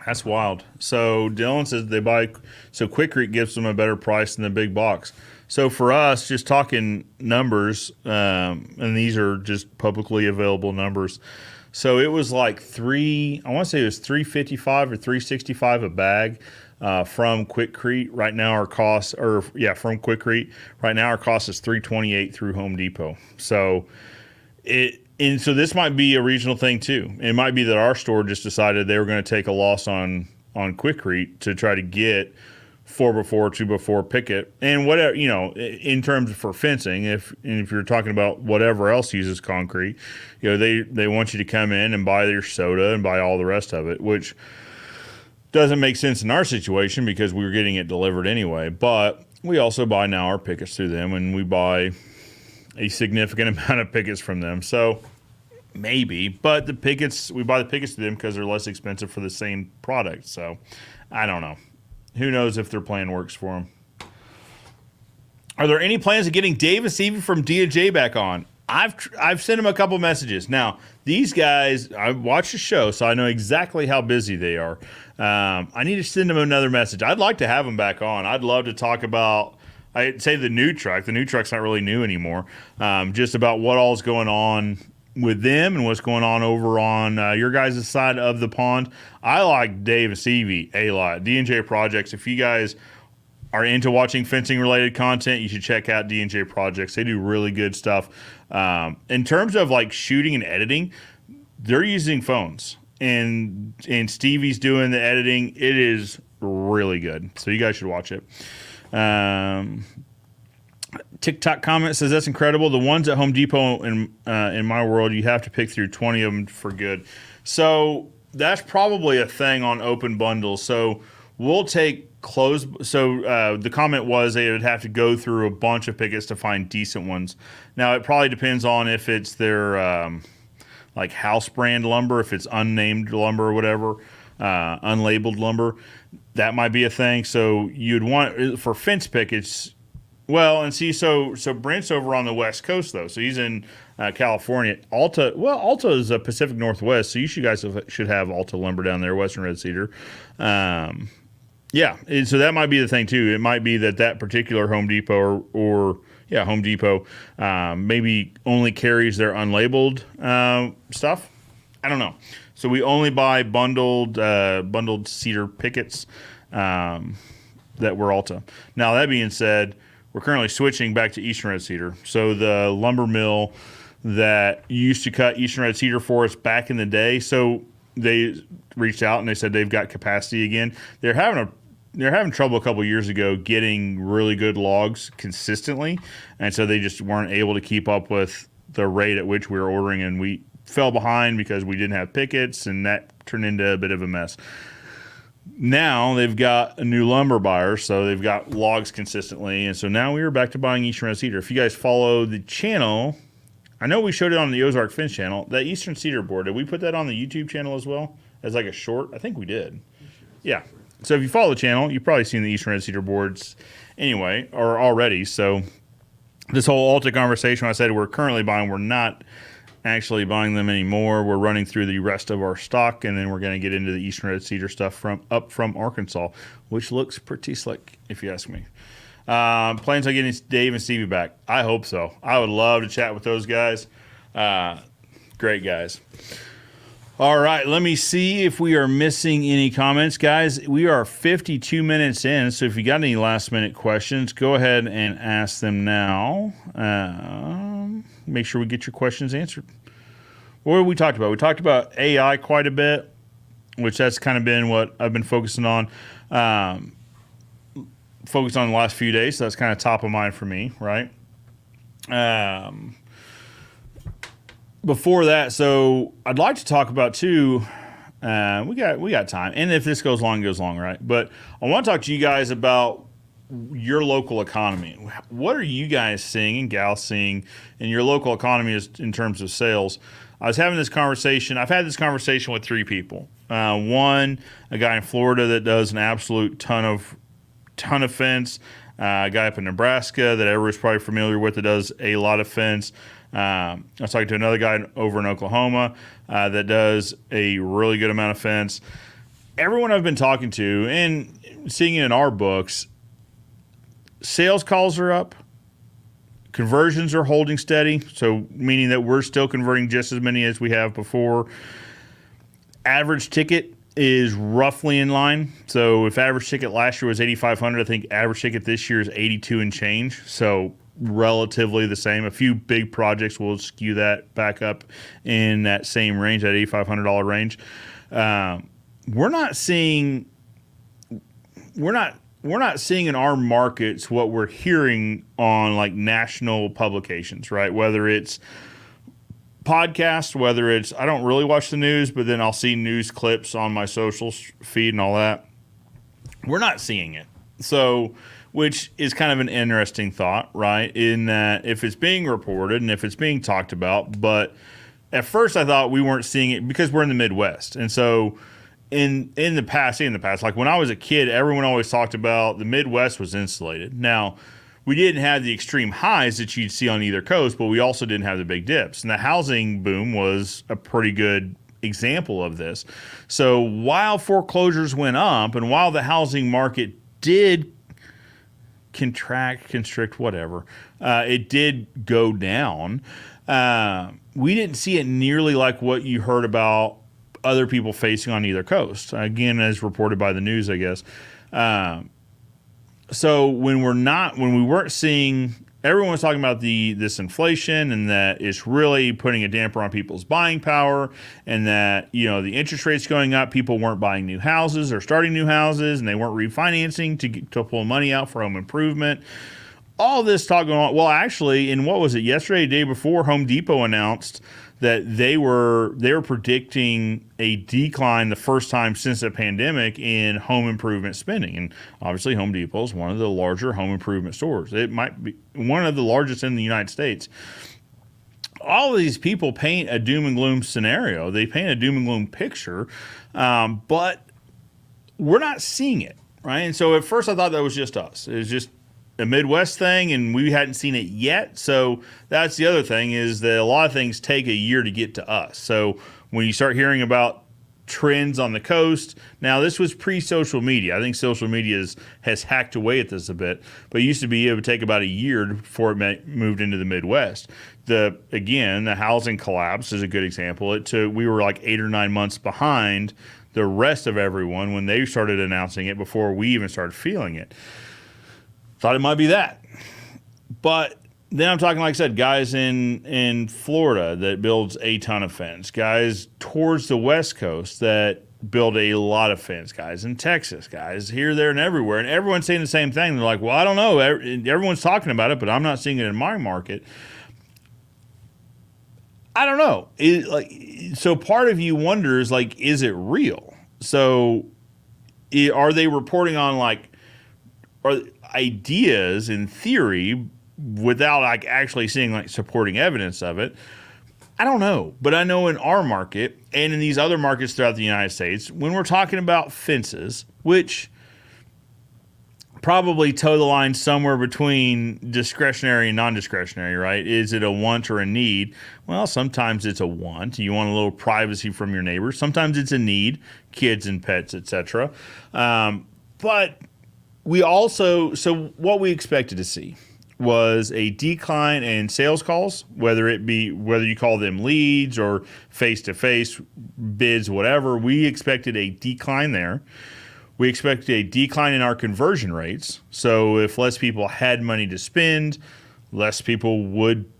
That's wild. So Dylan says Quikrete gives them a better price than the big box. So for us, just talking numbers, and these are just publicly available numbers. So it was like I want to say it was $355 or $365 a bag from Quikrete. Right now our cost, from Quikrete. Right now our cost is $328 through Home Depot. So so this might be a regional thing too. It might be that our store just decided they were going to take a loss on Quikrete to try to get 4x4, 2x4 picket, and whatever, in terms for fencing. If you're talking about whatever else uses concrete, they want you to come in and buy your soda and buy all the rest of it, which doesn't make sense in our situation because we were getting it delivered anyway. But we also buy now our pickets through them, and we buy a significant amount of pickets from them. So maybe, but we buy the pickets to them because they're less expensive for the same product. So I don't know. Who knows if their plan works for them. Are there any plans of getting Dave and Stevie from D&J back on? I've sent them a couple messages. Now, these guys, I watch the show, so I know exactly how busy they are. I need to send them another message. I'd like to have them back on. I'd love to talk about, I'd say the new truck. The new truck's not really new anymore. Just about what all's going on with them and what's going on over on your guys' side of the pond. I like Dave and Stevie a lot. D&J Projects, if you guys are into watching fencing related content, you should check out D&J Projects. They do really good stuff. In terms of like shooting and editing, they're using phones, and Stevie's doing the editing. It is really good. So you guys should watch it. TikTok comment says that's incredible. The ones at Home Depot in my world, you have to pick through 20 of them for good. So that's probably a thing on open bundles. So we'll take closed. So the comment was they would have to go through a bunch of pickets to find decent ones. Now it probably depends on if it's their like house brand lumber, if it's unnamed lumber or whatever, unlabeled lumber. That might be a thing. So you'd want for fence pickets. Well, and see, so Brent's over on the West Coast though, so he's in California. Alta is Pacific Northwest, so should have Alta lumber down there, Western Red Cedar. Yeah, and so that might be the thing too. It might be that particular Home Depot or Home Depot maybe only carries their unlabeled stuff. I don't know. So we only buy bundled cedar pickets that were Alta. Now that being said, we're currently switching back to Eastern Red Cedar. So the lumber mill that used to cut Eastern Red Cedar for us back in the day, so they reached out and they said they've got capacity again. They're having trouble a couple years ago getting really good logs consistently, and so they just weren't able to keep up with the rate at which we were ordering, and we fell behind because we didn't have pickets, and that turned into a bit of a mess. Now they've got a new lumber buyer, so they've got logs consistently, and so now we are back to buying Eastern Red Cedar. If you guys follow the channel, I know we showed it on the Ozark Fence channel, that Eastern Cedar board. Did we put that on the YouTube channel as well as like a short? I think we did. Yeah. So if you follow the channel, you've probably seen the Eastern Red Cedar boards anyway, or already. So this whole Alta conversation, I said we're currently buying, we're not actually buying them anymore. We're running through the rest of our stock, and then we're going to get into the Eastern Red Cedar stuff from Arkansas, which looks pretty slick, if you ask me. Plans on getting Dave and Stevie back. I hope so. I would love to chat with those guys. Great guys. All right, let me see if we are missing any comments. Guys, we are 52 minutes in, so if you got any last-minute questions, go ahead and ask them now. Make sure we get your questions answered. What have we talked about? We talked about AI quite a bit, which that's kind of been what I've been focusing on. Focused on the last few days, so that's kind of top of mind for me, right? Before that, so I'd like to talk about too. We got time, and if this goes long, it goes long, right? But I want to talk to you guys about your local economy. What are you guys seeing and gals seeing in your local economy in terms of sales? I was having this conversation. I've had this conversation with three people. One, a guy in Florida that does an absolute ton of fence. A guy up in Nebraska that everyone's probably familiar with that does a lot of fence. I was talking to another guy over in Oklahoma that does a really good amount of fence. Everyone I've been talking to and seeing it in our books, sales calls are up. Conversions are holding steady, so meaning that we're still converting just as many as we have before. Average ticket is roughly in line. So if average ticket last year was 8,500, I think average ticket this year is 82 and change. So relatively the same. A few big projects will skew that back up in that same range, that $8,500 range. We're not seeing in our markets what we're hearing on like national publications, right? Whether it's podcasts, whether it's, I don't really watch the news, but then I'll see news clips on my social feed and all that. We're not seeing it. So, which is kind of an interesting thought, right? In that if it's being reported and if it's being talked about, but at first I thought we weren't seeing it because we're in the Midwest. And so in the past, like when I was a kid, everyone always talked about the Midwest was insulated. Now, we didn't have the extreme highs that you'd see on either coast, but we also didn't have the big dips. And the housing boom was a pretty good example of this. So while foreclosures went up and while the housing market did constrict, whatever, it did go down, we didn't see it nearly like what you heard about other people facing on either coast. Again, as reported by the news, I guess. So when we weren't seeing, everyone was talking about this inflation and that it's really putting a damper on people's buying power, and that, you know, the interest rates going up, people weren't buying new houses or starting new houses, and they weren't refinancing to pull money out for home improvement. All this talk going on. Well, actually, in what was it, yesterday, the day before, Home Depot announced that they were predicting a decline the first time since the pandemic in home improvement spending. And obviously Home Depot is one of the larger home improvement stores. It might be one of the largest in the United States. All of these people paint a doom and gloom scenario. They paint a doom and gloom picture, but we're not seeing it, right? And so at first I thought that was just us. It was just a Midwest thing, and we hadn't seen it yet. So that's the other thing, is that a lot of things take a year to get to us. So when you start hearing about trends on the coast, now this was pre-social media. I think social media has hacked away at this a bit, but it used to be it would take about a year before it moved into the Midwest. The housing collapse is a good example. We were like 8 or 9 months behind the rest of everyone when they started announcing it before we even started feeling it. Thought it might be that. But then I'm talking, like I said, guys in Florida that builds a ton of fence, guys towards the West Coast that build a lot of fence, guys in Texas, guys here, there, and everywhere. And everyone's saying the same thing. They're like, well, I don't know. Everyone's talking about it, but I'm not seeing it in my market. I don't know. So part of you wonders, like, is it real? So are they reporting on, like, are ideas in theory without like actually seeing like supporting evidence of it? I don't know, but I know in our market and in these other markets throughout the United States, when we're talking about fences, which probably toe the line somewhere between discretionary and non-discretionary, right? Is it a want or a need? Well, sometimes it's a want. You want a little privacy from your neighbors. Sometimes it's a need, kids and pets, etc. But we also, so what we expected to see was a decline in sales calls, whether you call them leads or face-to-face bids, whatever. We expected a decline there. We expected a decline in our conversion rates. So if less people had money to spend, less people would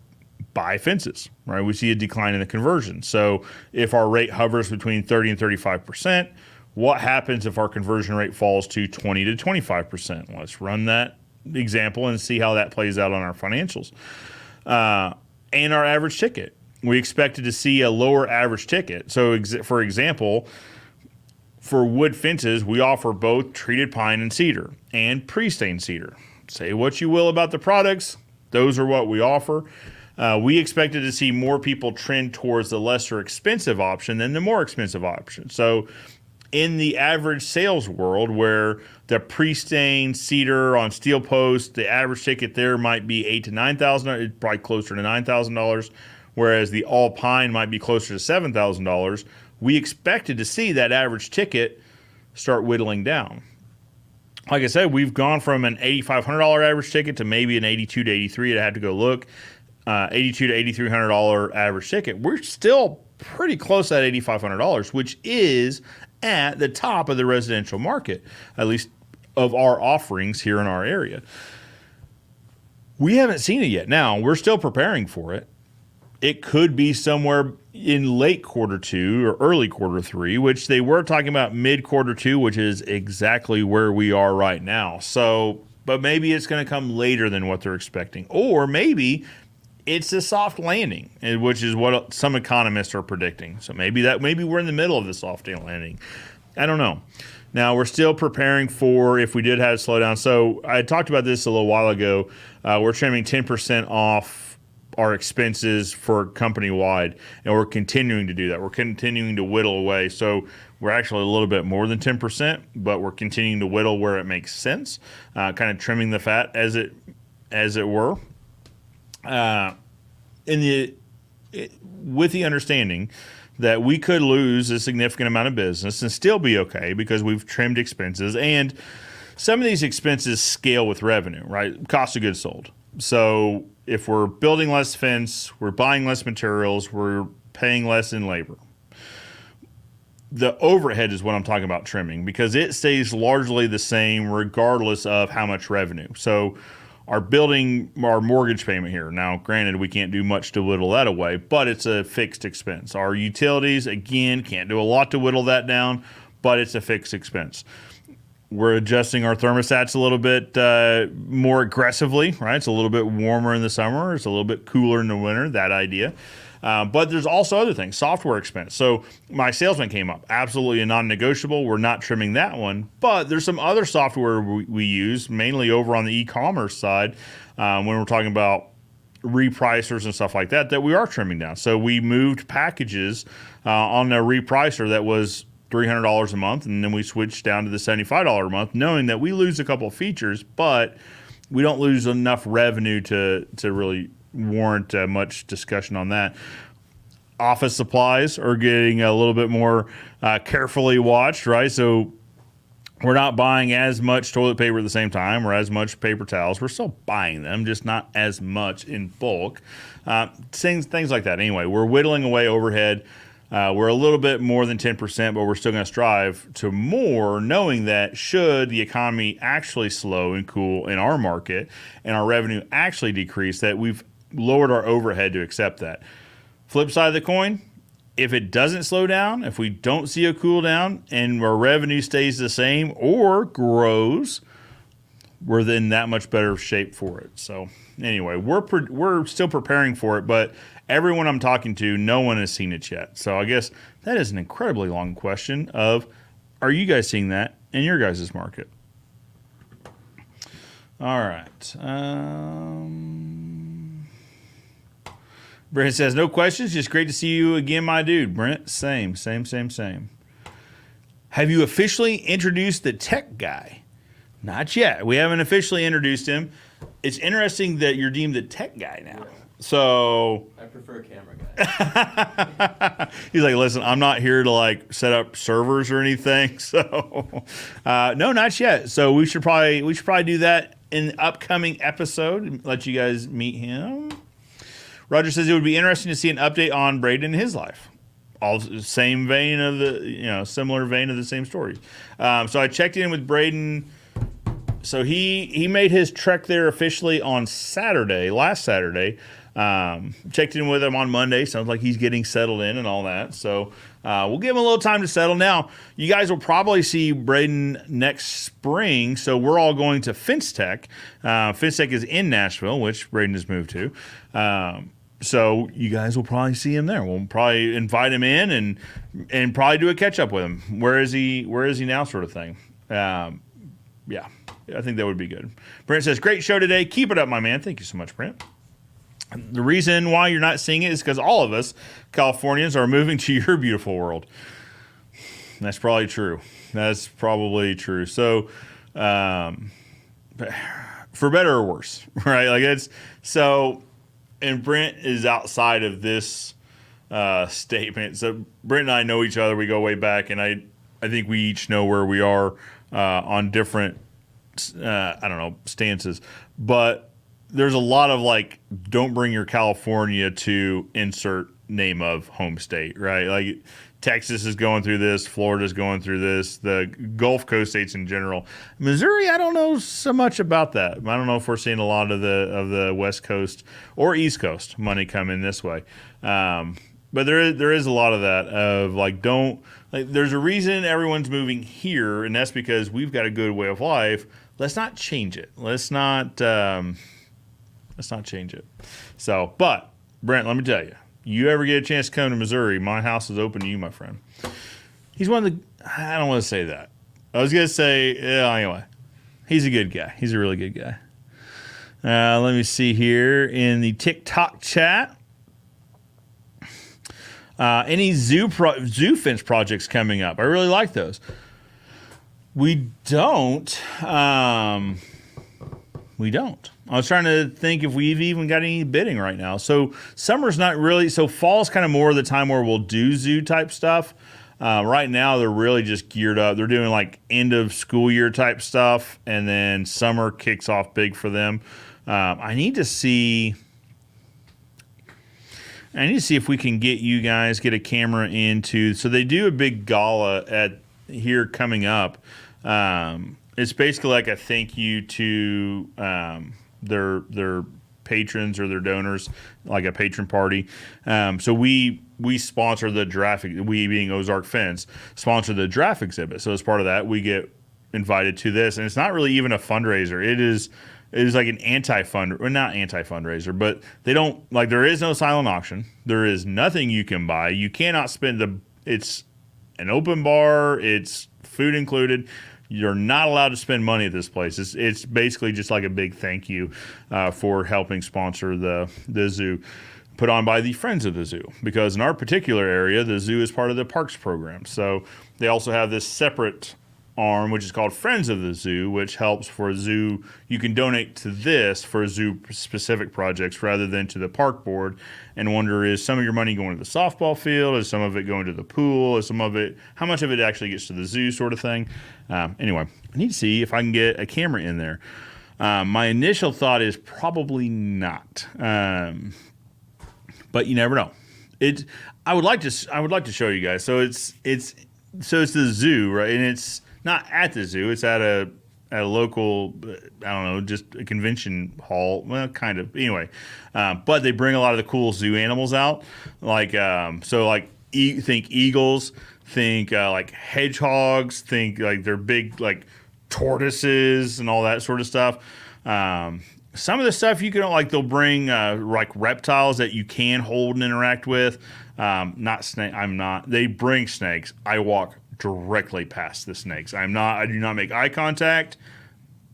buy fences, right? We see a decline in the conversion. So if our rate hovers between 30 and 35%, what happens if our conversion rate falls to 20 to 25%? Let's run that example and see how that plays out on our financials. And our average ticket. We expected to see a lower average ticket. So for example, for wood fences, we offer both treated pine and cedar and pre-stained cedar. Say what you will about the products, those are what we offer. We expected to see more people trend towards the lesser expensive option than the more expensive option. So in the average sales world, where the pre-stained cedar on steel post, the average ticket there might be $8,000 to $9,000, it's probably closer to $9,000, whereas the all pine might be closer to $7,000. We expected to see that average ticket start whittling down. Like I said, we've gone from an $8,500 average ticket to maybe an $8,200 to $8,300. I'd have to go look. $8,200 to $8,300 average ticket. We're still pretty close to that $8,500, which is at the top of the residential market, at least of our offerings here in our area. We haven't seen it yet. Now, we're still preparing for it. It could be somewhere in late quarter 2 or early quarter 3, which they were talking about mid quarter 2, which is exactly where we are right now. So, but maybe it's going to come later than what they're expecting. Or maybe it's a soft landing, which is what some economists are predicting. So maybe we're in the middle of the soft landing. I don't know. Now, we're still preparing for if we did have a slowdown. So I talked about this a little while ago. We're trimming 10% off our expenses for company-wide, and we're continuing to do that. We're continuing to whittle away. So we're actually a little bit more than 10%, but we're continuing to whittle where it makes sense, kind of trimming the fat as it were. With the understanding that we could lose a significant amount of business and still be okay because we've trimmed expenses, and some of these expenses scale with revenue, right? Cost of goods sold. So if we're building less fence, we're buying less materials, we're paying less in labor. The overhead is what I'm talking about trimming, because it stays largely the same regardless of how much revenue. So our mortgage payment here. Now, granted, we can't do much to whittle that away, but it's a fixed expense. Our utilities, again, can't do a lot to whittle that down, but it's a fixed expense. We're adjusting our thermostats a little bit more aggressively, right? It's a little bit warmer in the summer. It's a little bit cooler in the winter, that idea. But there's also other things, software expense. So my salesman came up, absolutely a non-negotiable. We're not trimming that one. But there's some other software we use, mainly over on the e-commerce side, when we're talking about repricers and stuff like that we are trimming down. So we moved packages on a repricer that was $300 a month, and then we switched down to the $75 a month, knowing that we lose a couple of features, but we don't lose enough revenue to really warrant much discussion on that. Office supplies are getting a little bit more carefully watched, right? So we're not buying as much toilet paper at the same time or as much paper towels. We're still buying them, just not as much in bulk. Things like that. Anyway, we're whittling away overhead. We're a little bit more than 10%, but we're still going to strive to more, knowing that should the economy actually slow and cool in our market and our revenue actually decrease, that we've lowered our overhead to accept that. Flip side of the coin, if it doesn't slow down, if we don't see a cool down and our revenue stays the same or grows, we're in that much better shape for it. So anyway, we're still preparing for it, but everyone I'm talking to, no one has seen it yet. So I guess that is an incredibly long question of, are you guys seeing that in your guys' market? All right. Brent says, no questions. Just great to see you again, my dude. Brent, same. Have you officially introduced the tech guy? Not yet. We haven't officially introduced him. It's interesting that you're deemed the tech guy now. So I prefer a camera guy. he's like, listen, I'm not here to like set up servers or anything. So no, not yet. So we should probably do that in the upcoming episode and let you guys meet him. Roger says it would be interesting to see an update on Braden and his life. All same vein of the, similar vein of the same story. So I checked in with Braden. So he made his trek there officially on last Saturday. Checked in with him on Monday. Sounds like he's getting settled in and all that. So we'll give him a little time to settle. Now, you guys will probably see Braden next spring. So we're all going to FinceTech. FinceTech is in Nashville, which Braden has moved to. So you guys will probably see him there. We'll probably invite him in and probably do a catch up with him. Where is he now, sort of thing. Yeah, I think that would be good. Brent says, great show today. Keep it up, my man. Thank you so much, Brent. The reason why you're not seeing it is because all of us Californians are moving to your beautiful world. That's probably true. So, for better or worse, right? Like it's so. And Brent is outside of this statement. So Brent and I know each other. We go way back, and I think we each know where we are on different, stances. But there's a lot of like, don't bring your California to insert name of home state, right? Like Texas is going through this, Florida's going through this, the Gulf Coast states in general. Missouri, I don't know so much about that. I don't know if we're seeing a lot of the West Coast or East Coast money come in this way. But there is a lot of that of like, there's a reason everyone's moving here, and that's because we've got a good way of life. Let's not change it. Let's not change it. So, but Brent, let me tell you, you ever get a chance to come to Missouri, my house is open to you, my friend. He's one of the, I don't want to say that. I was going to say, anyway, he's a good guy. He's a really good guy. Let me see here in the TikTok chat. Any zoo fence projects coming up? I really like those. We don't. I was trying to think if we've even got any bidding right now. So summer's not really. So fall's kind of more of the time where we'll do zoo type stuff. Right now they're really just geared up. They're doing like end of school year type stuff, and then summer kicks off big for them. I need to see if we can get a camera into. So they do a big gala here coming up. It's basically like a thank you to their patrons or their donors, like a patron party. So we sponsor the giraffe. We being Ozark Fence sponsor the giraffe exhibit. So as part of that, we get invited to this, and it's not really even a fundraiser. It is like an not anti-fundraiser, but they don't like. There is no silent auction. There is nothing you can buy. You cannot spend It's an open bar. It's food included. You're not allowed to spend money at this place. It's basically just like a big thank you for helping sponsor the zoo, put on by the Friends of the Zoo. Because in our particular area, the zoo is part of the parks program. So they also have this separate arm, which is called Friends of the Zoo, which helps for a zoo. You can donate to this for zoo specific projects rather than to the park board. And wonder, is some of your money going to the softball field? Is some of it going to the pool? Is some of it, how much of it actually gets to the zoo, sort of thing? Anyway, I need to see if I can get a camera in there. My initial thought is probably not, but you never know. I would like to show you guys. So it's the zoo, right? And it's not at the zoo. It's at a local, I don't know, just a convention hall. Well, kind of. Anyway, but they bring a lot of the cool zoo animals out. Like, think eagles, think like hedgehogs, think like they're big like tortoises and all that sort of stuff. Some of the stuff you can, like, they'll bring like reptiles that you can hold and interact with. Not snake. They bring snakes. I walk directly past the snakes. I do not make eye contact.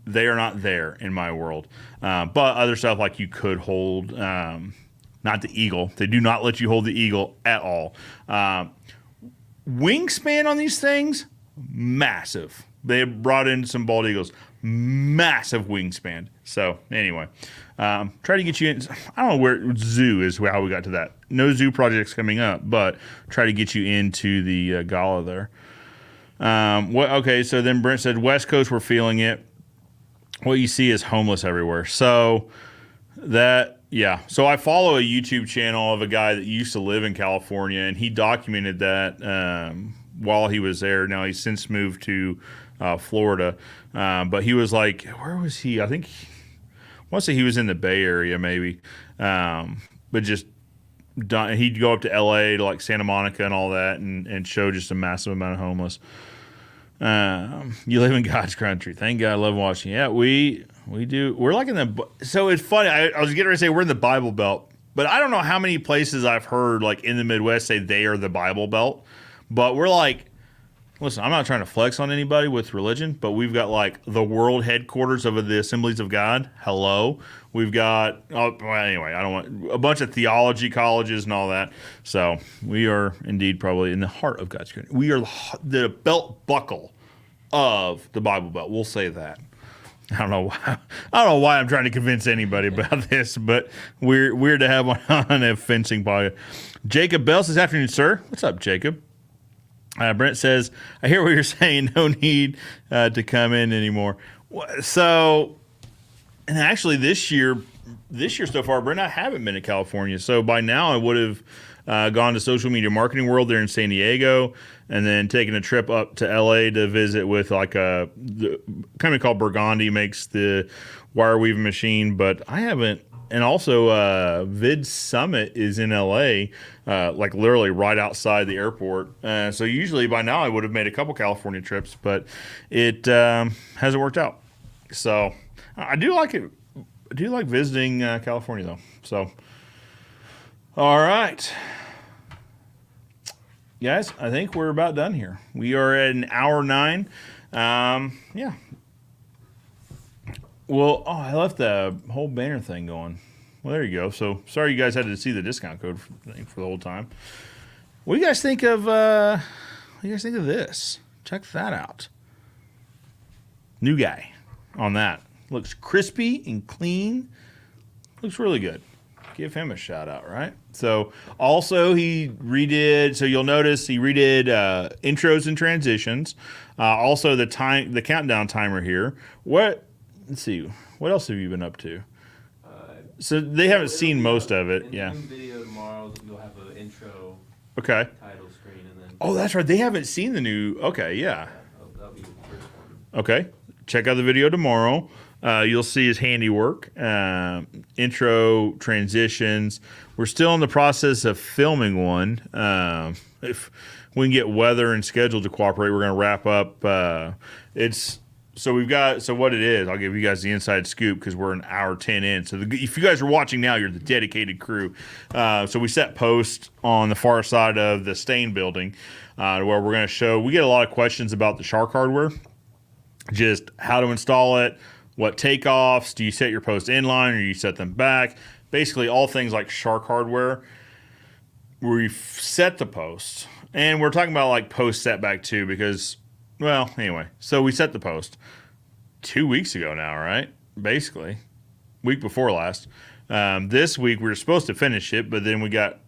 They are not there in my world. But other stuff like you could hold, not the eagle. They do not let you hold the eagle at all. Wingspan on these things, massive. They have brought in some bald eagles. Massive wingspan. So anyway, try to get you in. I don't know where zoo is, how we got to that. No zoo projects coming up, but try to get you into the gala there. Okay, so then Brent said West Coast, we're feeling it. What you see is homeless everywhere. So so I follow a YouTube channel of a guy that used to live in California, and he documented that while he was there. Now he's since moved to Florida, but he was like, where was he? I think I want to say he was in the Bay Area, maybe, but just he'd go up to LA to like Santa Monica and all that, and show just a massive amount of homeless. You live in God's country. Thank God. I love watching. Yeah, we do. We're like in the. So it's funny. I was getting ready to say we're in the Bible Belt, but I don't know how many places I've heard like in the Midwest say they are the Bible Belt, but we're like. Listen, I'm not trying to flex on anybody with religion, but we've got like the world headquarters of the Assemblies of God. Hello. We've got, anyway, I don't want a bunch of theology colleges and all that. So we are indeed probably in the heart of God's country. We are the belt buckle of the Bible Belt. We'll say that. I don't know why I'm trying to convince anybody about this, but we're to have one on a fencing podcast. Jacob Bell says, afternoon, sir. What's up, Jacob? Brent says, I hear what you're saying. No need to come in anymore. So, and actually this year so far, Brent, I haven't been to California. So by now I would have gone to Social Media Marketing World there in San Diego, and then taken a trip up to LA to visit with like a company called Burgundy makes the wire weaving machine, but I haven't. And also, Vid Summit is in LA, like literally right outside the airport. So usually by now I would have made a couple California trips, but it hasn't worked out. So I do like it. I do like visiting California though. So, all right. Guys, I think we're about done here. We are at an hour 9. Yeah. Well, I left the whole banner thing going. Well, there you go. So sorry you guys had to see the discount code for the whole time. What do you guys think of? This? Check that out. New guy on that. Looks crispy and clean. Looks really good. Give him a shout out, right? So also he redid. So you'll notice he redid intros and transitions. Also the countdown timer here. Let's see. What else have you been up to? So they haven't seen most of it. Yeah. In the video tomorrow, you'll have an intro. Okay. Title screen and then. Oh, that's right. They haven't seen the new. Okay, yeah. That'll be the first one. Okay. Check out the video tomorrow. You'll see his handiwork, intro, transitions. We're still in the process of filming one. If we can get weather and schedule to cooperate, we're going to wrap up. So what it is, I'll give you guys the inside scoop because we're an hour 10 in. So if you guys are watching now, you're the dedicated crew. So we set posts on the far side of the Stain building where we're going to show. We get a lot of questions about the Shark hardware, just how to install it, what takeoffs, do you set your posts inline or you set them back? Basically all things like Shark hardware. We set the posts. And we're talking about like post setback too, because well, anyway, so we set the post 2 weeks ago now, right? Basically, week before last. This week we were supposed to finish it, but then we got,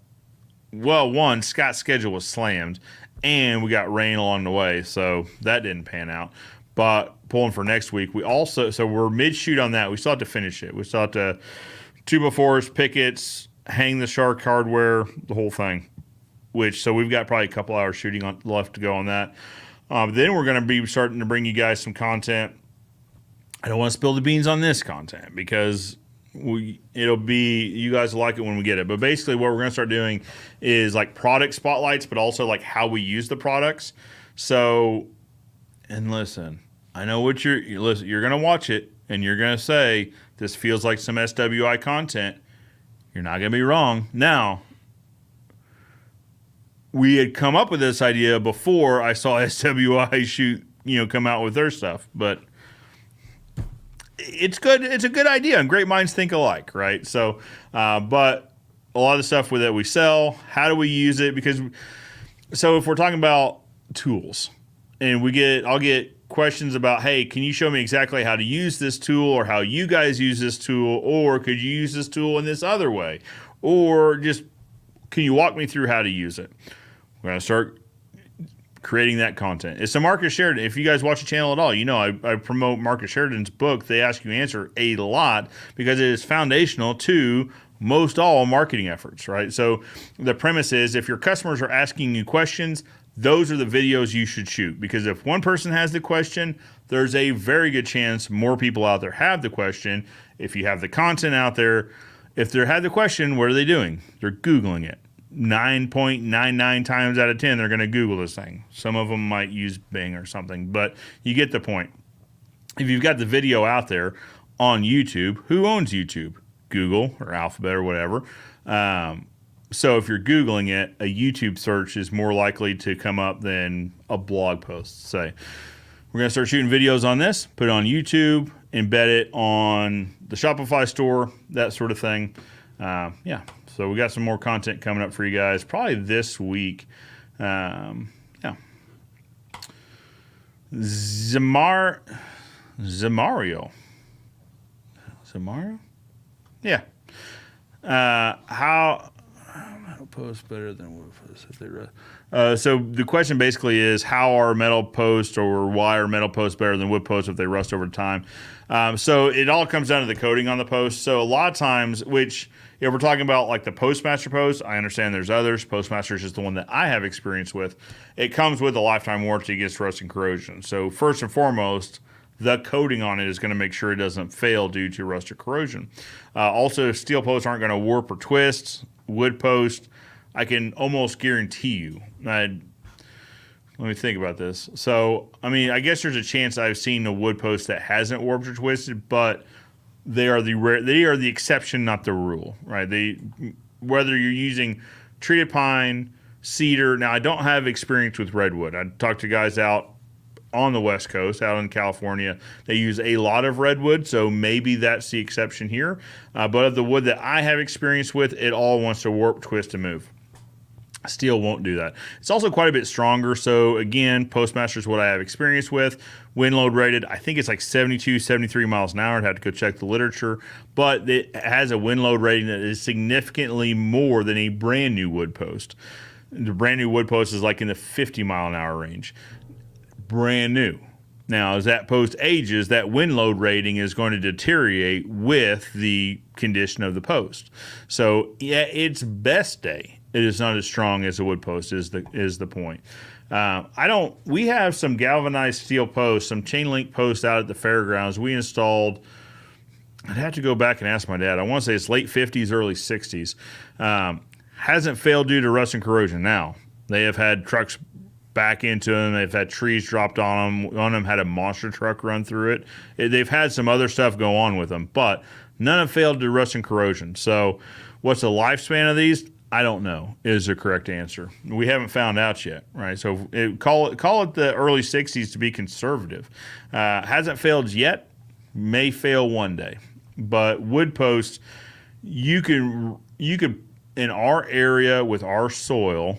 well, one, Scott's schedule was slammed, and we got rain along the way, so that didn't pan out. But pulling for next week, so we're mid-shoot on that. We still have to finish it. We still have to 2x4s, pickets, hang the shark hardware, the whole thing. So we've got probably a couple hours shooting left to go on that. Then we're going to be starting to bring you guys some content. I don't want to spill the beans on this content because it'll be, you guys will like it when we get it. But basically what we're going to start doing is like product spotlights, but also like how we use the products. So, and listen, I know what you're going to watch it and you're going to say, this feels like some SWI content. You're not going to be wrong. Now, we had come up with this idea before I saw SWI come out with their stuff, but it's good. It's a good idea, and great minds think alike, right? So, but a lot of the stuff that we sell, how do we use it? So if we're talking about tools, and I'll get questions about, hey, can you show me exactly how to use this tool, or how you guys use this tool, or could you use this tool in this other way, or just can you walk me through how to use it? We're going to start creating that content. It's a Marcus Sheridan. If you guys watch the channel at all, I promote Marcus Sheridan's book, They Ask You Answer, a lot because it is foundational to most all marketing efforts, right? So the premise is if your customers are asking you questions, those are the videos you should shoot, because if one person has the question, there's a very good chance more people out there have the question. If you have the content out there, if they have the question, what are they doing? They're Googling it. 9.99 times out of 10, they're going to Google this thing. Some of them might use Bing or something, but you get the point. If you've got the video out there on YouTube, who owns YouTube? Google or Alphabet or whatever. So if you're Googling it, a YouTube search is more likely to come up than a blog post. Say, we're going to start shooting videos on this, put it on YouTube, embed it on the Shopify store, that sort of thing. Yeah. So we got some more content coming up for you guys, probably this week. Yeah. Zamario. Yeah. How post better than wood post if they rust? So the question basically is, how are metal posts, or why are metal posts better than wood posts if they rust over time? So it all comes down to the coating on the post. So a lot of times, which if we're talking about like the Postmaster post, I understand there's others. Postmaster is just the one that I have experience with. It comes with a lifetime warranty against rust and corrosion. So first and foremost, the coating on it is going to make sure it doesn't fail due to rust or corrosion. Also, steel posts aren't going to warp or twist. Wood post, I can almost guarantee you. Let me think about this. So, I mean, I guess there's a chance I've seen a wood post that hasn't warped or twisted, but they are the exception, not the rule, right? Whether you're using treated pine, cedar. Now, I don't have experience with redwood. I talked to guys out on the West Coast, out in California. They use a lot of redwood, so maybe that's the exception here. But of the wood that I have experience with, it all wants to warp, twist, and move. Steel won't do that. It's also quite a bit stronger. So again, Postmaster is what I have experience with. Wind load rated, I think it's like 72, 73 miles an hour. I'd have to go check the literature. But it has a wind load rating that is significantly more than a brand new wood post. The brand new wood post is like in the 50 mile an hour range. Brand new. Now, as that post ages, that wind load rating is going to deteriorate with the condition of the post. So, yeah, its best day, it is not as strong as a wood post is the point. We have some galvanized steel posts, some chain link posts out at the fairgrounds. We installed, I'd have to go back and ask my dad. I want to say it's late 50s, early 60s. Hasn't failed due to rust and corrosion. Now, they have had trucks back into them. They've had trees dropped on them. One of them had a monster truck run through it. They've had some other stuff go on with them, but none have failed to rust and corrosion. So what's the lifespan of these? I don't know is the correct answer. We haven't found out yet, right? So call it the early 60s to be conservative. Hasn't failed yet, may fail one day. But wood posts, you could in our area with our soil,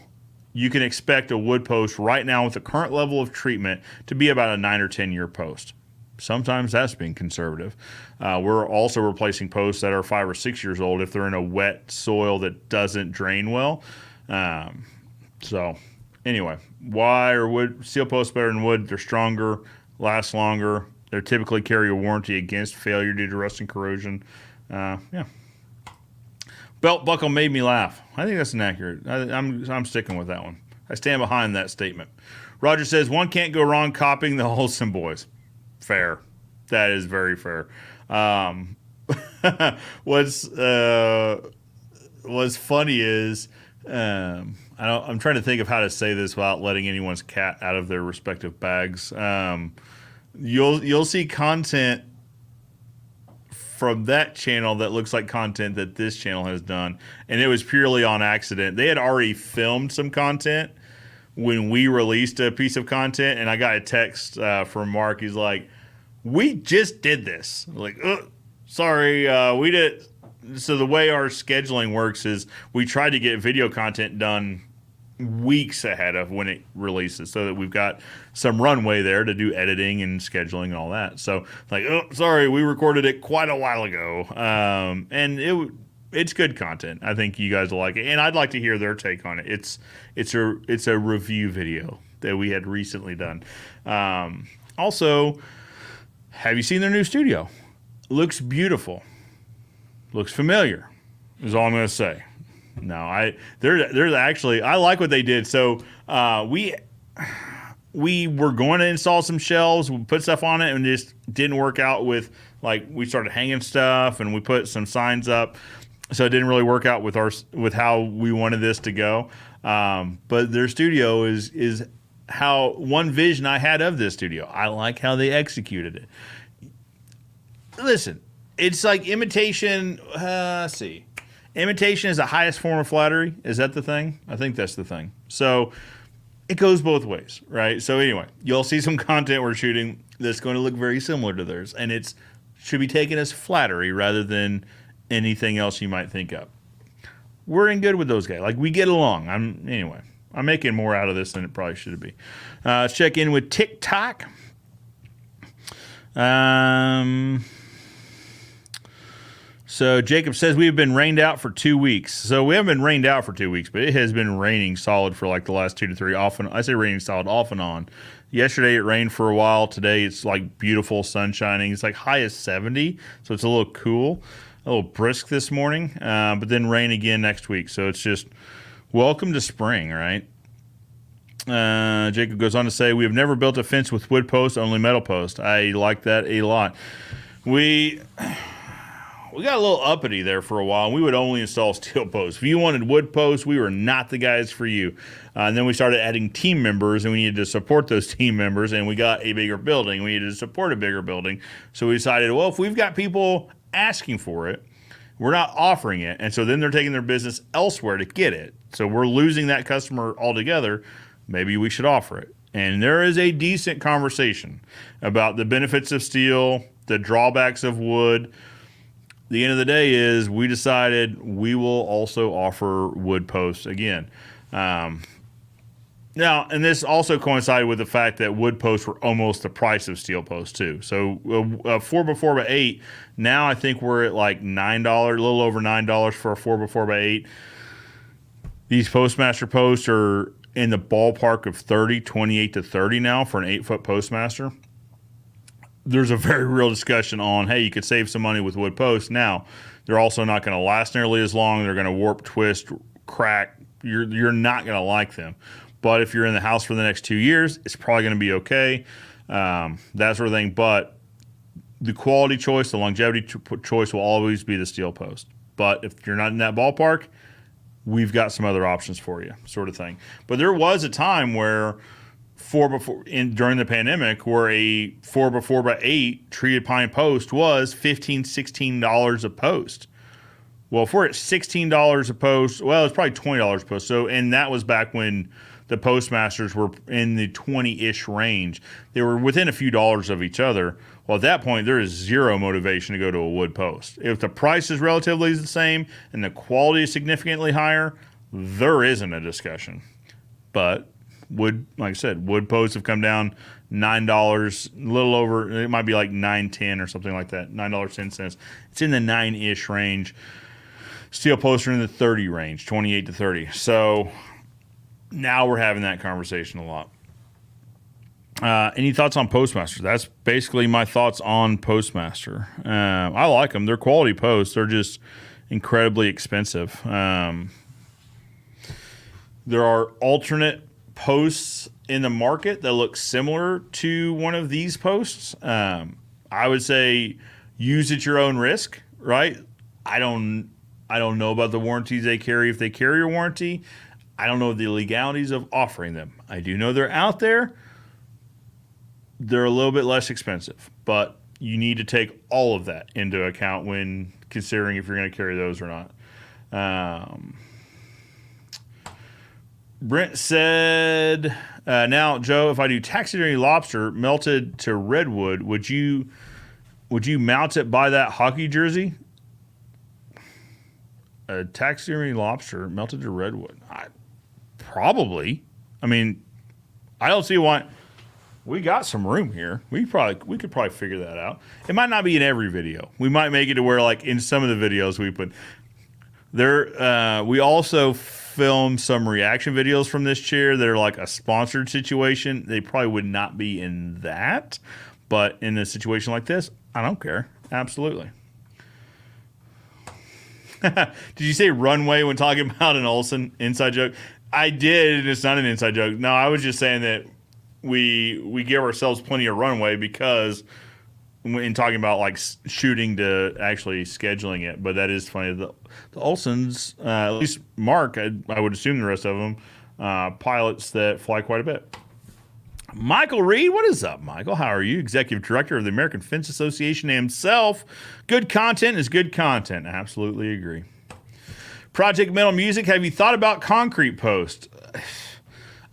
you can expect a wood post right now with the current level of treatment to be about a 9 or 10 year post. Sometimes that's being conservative. We're also replacing posts that are 5 or 6 years old if they're in a wet soil that doesn't drain well. So anyway, why are wood steel posts better than wood? They're stronger, last longer. They typically carry a warranty against failure due to rust and corrosion. Yeah. Belt buckle made me laugh. I think that's inaccurate. I'm sticking with that one. I stand behind that statement. Roger says, one can't go wrong copying the Olsen boys. Fair. That is very fair. What's funny is I'm trying to think of how to say this without letting anyone's cat out of their respective bags. You'll see content from that channel that looks like content that this channel has done, and it was purely on accident. They had already filmed some content when we released a piece of content, and I got a text from Mark. He's like, "We just did this." I'm like, sorry, we did. So the way our scheduling works is we try to get video content done weeks ahead of when it releases so that we've got some runway there to do editing and scheduling and all that. So like, sorry, we recorded it quite a while ago. And it's good content. I think you guys will like it. And I'd like to hear their take on it. It's a review video that we had recently done. Also, have you seen their new studio? Looks beautiful. Looks familiar is all I'm going to say. No, there's actually, I like what they did. So we were going to install some shelves, we put stuff on it, and just didn't work out with, like, we started hanging stuff and we put some signs up. So it didn't really work out with how we wanted this to go. But their studio is how one vision I had of this studio. I like how they executed it. Listen, it's like imitation. Let's see. Imitation is the highest form of flattery. Is that the thing? I think that's the thing. So it goes both ways, right? So anyway, you'll see some content we're shooting that's going to look very similar to theirs, and it should be taken as flattery rather than anything else you might think of. We're in good with those guys. Like, we get along. I'm making more out of this than it probably should be. Let's check in with TikTok. So Jacob says we have been rained out for 2 weeks. So we haven't been rained out for 2 weeks, but it has been raining solid for like the last 2 to 3. I say raining solid off and on. Yesterday it rained for a while. Today it's like beautiful sun shining. It's like high as 70, so it's a little cool, a little brisk this morning. But then rain again next week. So it's just welcome to spring, right? Jacob goes on to say we have never built a fence with wood posts, only metal posts. I like that a lot. We got a little uppity there for a while, and we would only install steel posts. If you wanted wood posts, we were not the guys for you. And then we started adding team members, and we needed to support those team members, and we got a bigger building. We needed to support a bigger building. So we decided, well, if we've got people asking for it, we're not offering it. And so then they're taking their business elsewhere to get it. So we're losing that customer altogether. Maybe we should offer it. And there is a decent conversation about the benefits of steel, the drawbacks of wood. The end of the day is we decided we will also offer wood posts again. Now, and this also coincided with the fact that wood posts were almost the price of steel posts too. So 4x4x8, now I think we're at like $9, a little over $9 for a 4x4x8. These Postmaster posts are in the ballpark of 28 to 30 now for an 8-foot Postmaster. There's a very real discussion on, hey, you could save some money with wood posts. Now, they're also not going to last nearly as long. They're going to warp, twist, crack. You're not going to like them. But if you're in the house for the next 2 years, it's probably going to be okay. That sort of thing. But the quality choice, the longevity choice will always be the steel post. But if you're not in that ballpark, we've got some other options for you, sort of thing. But there was a time where during the pandemic where a 4x4x8 treated pine post was $15, $16 a post. Well, if we're at $16 a post, well, it's probably $20 a post. So, and that was back when the Postmasters were in the 20-ish range. They were within a few dollars of each other. Well, at that point, there is zero motivation to go to a wood post. If the price is relatively the same and the quality is significantly higher, there isn't a discussion. but wood, like I said, wood posts have come down $9, a little over. It might be like $9.10 or something like that. $9.10. It's in the 9-ish range. Steel posts are in the 30 range, 28 to 30. So now we're having that conversation a lot. Any thoughts on Postmaster? That's basically my thoughts on Postmaster. I like them. They're quality posts. They're just incredibly expensive. There are alternate posts in the market that look similar to one of these posts. I would say use at your own risk, right? I don't know about the warranties they carry, if they carry a warranty. I don't know the legalities of offering them. I do know they're out there. They're a little bit less expensive, but you need to take all of that into account when considering if you're going to carry those or not. Brent said, now, Joe, if I do taxidermy lobster melted to redwood, would you mount it by that hockey jersey? A taxidermy lobster melted to redwood? Probably. I mean, I don't see why. We got some room here. We could probably figure that out. It might not be in every video. We might make it to where, like, in some of the videos we put there. We also film some reaction videos from this chair that are like a sponsored situation. They probably would not be in that, but in a situation like this, I don't care. Absolutely. Did you say runway when talking about an Olsen inside joke? I did, and it's not an inside joke. No, I was just saying that we give ourselves plenty of runway because in talking about like shooting to actually scheduling it, but that is funny. The Olsons, at least Mark, I would assume the rest of them, pilots that fly quite a bit. Michael Reed, what is up, Michael? How are you? Executive Director of the American Fence Association himself. Good content is good content. I absolutely agree. Project Metal Music, have you thought about concrete post?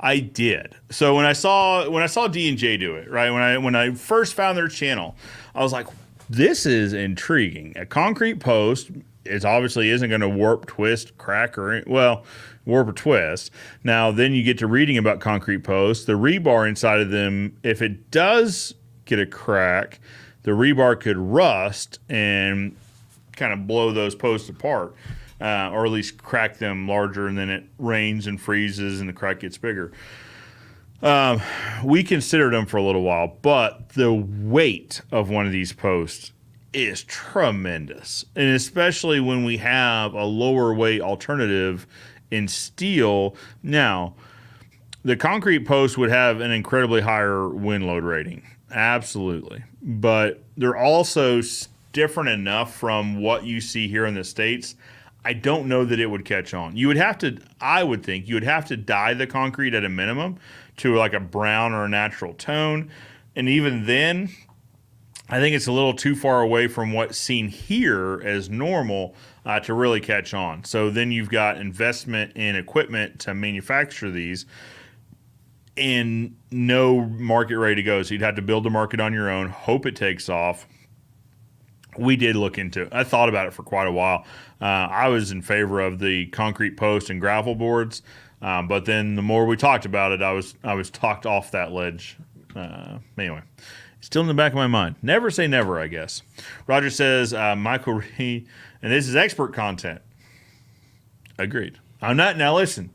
I did. So when I saw D&J do it, right? When I first found their channel, I was like, this is intriguing. A concrete post, it obviously isn't going to warp, twist, crack, warp or twist. Now, then you get to reading about concrete posts. The rebar inside of them, if it does get a crack, the rebar could rust and kind of blow those posts apart. Or at least crack them larger, and then it rains and freezes and the crack gets bigger. We considered them for a little while, but the weight of one of these posts is tremendous. And especially when we have a lower weight alternative in steel. Now, the concrete post would have an incredibly higher wind load rating. Absolutely. But they're also different enough from what you see here in the States. I don't know that it would catch on. I would think you would have to dye the concrete at a minimum to like a brown or a natural tone. And even then, I think it's a little too far away from what's seen here as normal to really catch on. So then you've got investment in equipment to manufacture these and no market ready to go. So you'd have to build the market on your own, hope it takes off. We did look into it. I thought about it for quite a while. I was in favor of the concrete post and gravel boards, but then the more we talked about it, I was talked off that ledge. Anyway, still in the back of my mind. Never say never, I guess. Roger says, Michael Reed, and this is expert content. Agreed. I'm not. Now listen,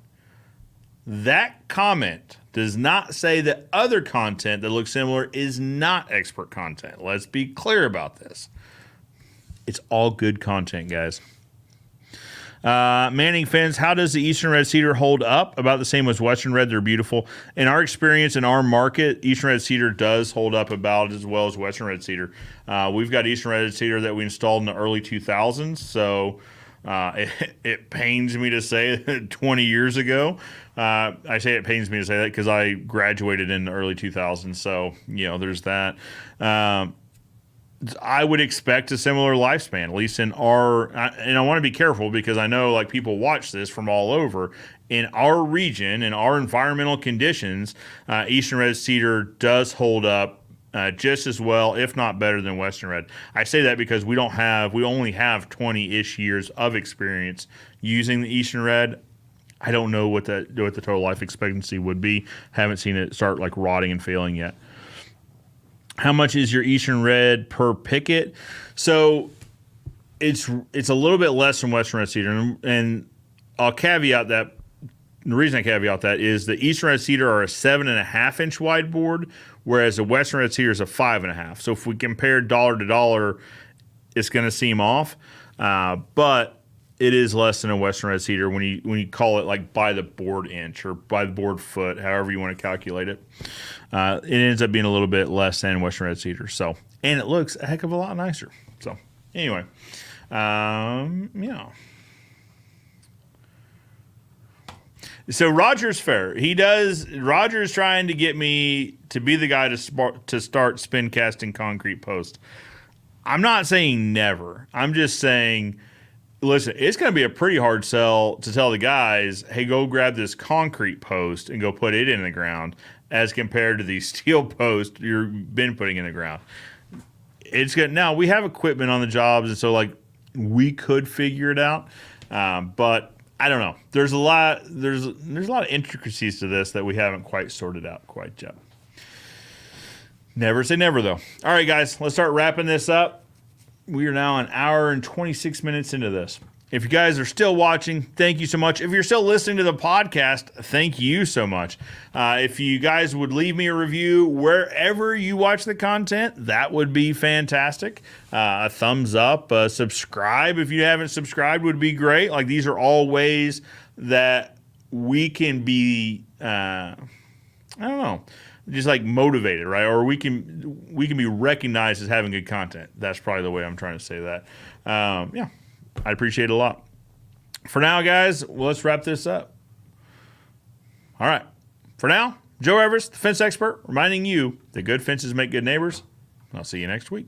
that comment does not say that other content that looks similar is not expert content. Let's be clear about this. It's all good content, guys. Manning fans, how does the Eastern Red Cedar hold up? About the same as Western Red. They're beautiful. In our experience, in our market, Eastern Red Cedar does hold up about as well as Western Red Cedar. We've got Eastern Red Cedar that we installed in the early 2000s, so it pains me to say that 20 years ago. I say it pains me to say that because I graduated in the early 2000s, so, there's that. I would expect a similar lifespan, at least in and I want to be careful because I know like people watch this from all over. In our region, in our environmental conditions, Eastern Red Cedar does hold up just as well, if not better than Western Red. I say that because we only have 20-ish years of experience using the Eastern Red. I don't know what the total life expectancy would be. Haven't seen it start like rotting and failing yet. How much is your Eastern Red per picket? So it's a little bit less than Western Red Cedar, and I'll caveat that. The reason I caveat that is the Eastern Red Cedar are a 7.5 inch wide board, whereas the Western Red Cedar is a 5.5. So if we compare dollar to dollar, it's going to seem off, but it is less than a Western Red Cedar when you call it like by the board inch or by the board foot, however you want to calculate it. It ends up being a little bit less than Western Red Cedar. So, and it looks a heck of a lot nicer. So, anyway, yeah. So Roger's fair. Roger's trying to get me to be the guy to start spin casting concrete post. I'm not saying never. I'm just saying, listen, it's going to be a pretty hard sell to tell the guys, hey, go grab this concrete post and go put it in the ground as compared to the steel post you've been putting in the ground. It's good. Now, we have equipment on the jobs, and so, like, we could figure it out. But I don't know. There's a lot of intricacies to this that we haven't quite sorted out quite yet. Never say never, though. All right, guys, let's start wrapping this up. We are now an hour and 26 minutes into this. If you guys are still watching, thank you so much. If you're still listening to the podcast, thank you so much. If you guys would leave me a review wherever you watch the content, that would be fantastic. A thumbs up, subscribe if you haven't subscribed would be great. Like, these are all ways that we can be, I don't know, just like motivated, right? Or we can be recognized as having good content. That's probably the way I'm trying to say that. Yeah, I appreciate it a lot. For now, guys, let's wrap this up. All right. For now, Joe Everest, the fence expert, reminding you that good fences make good neighbors. I'll see you next week.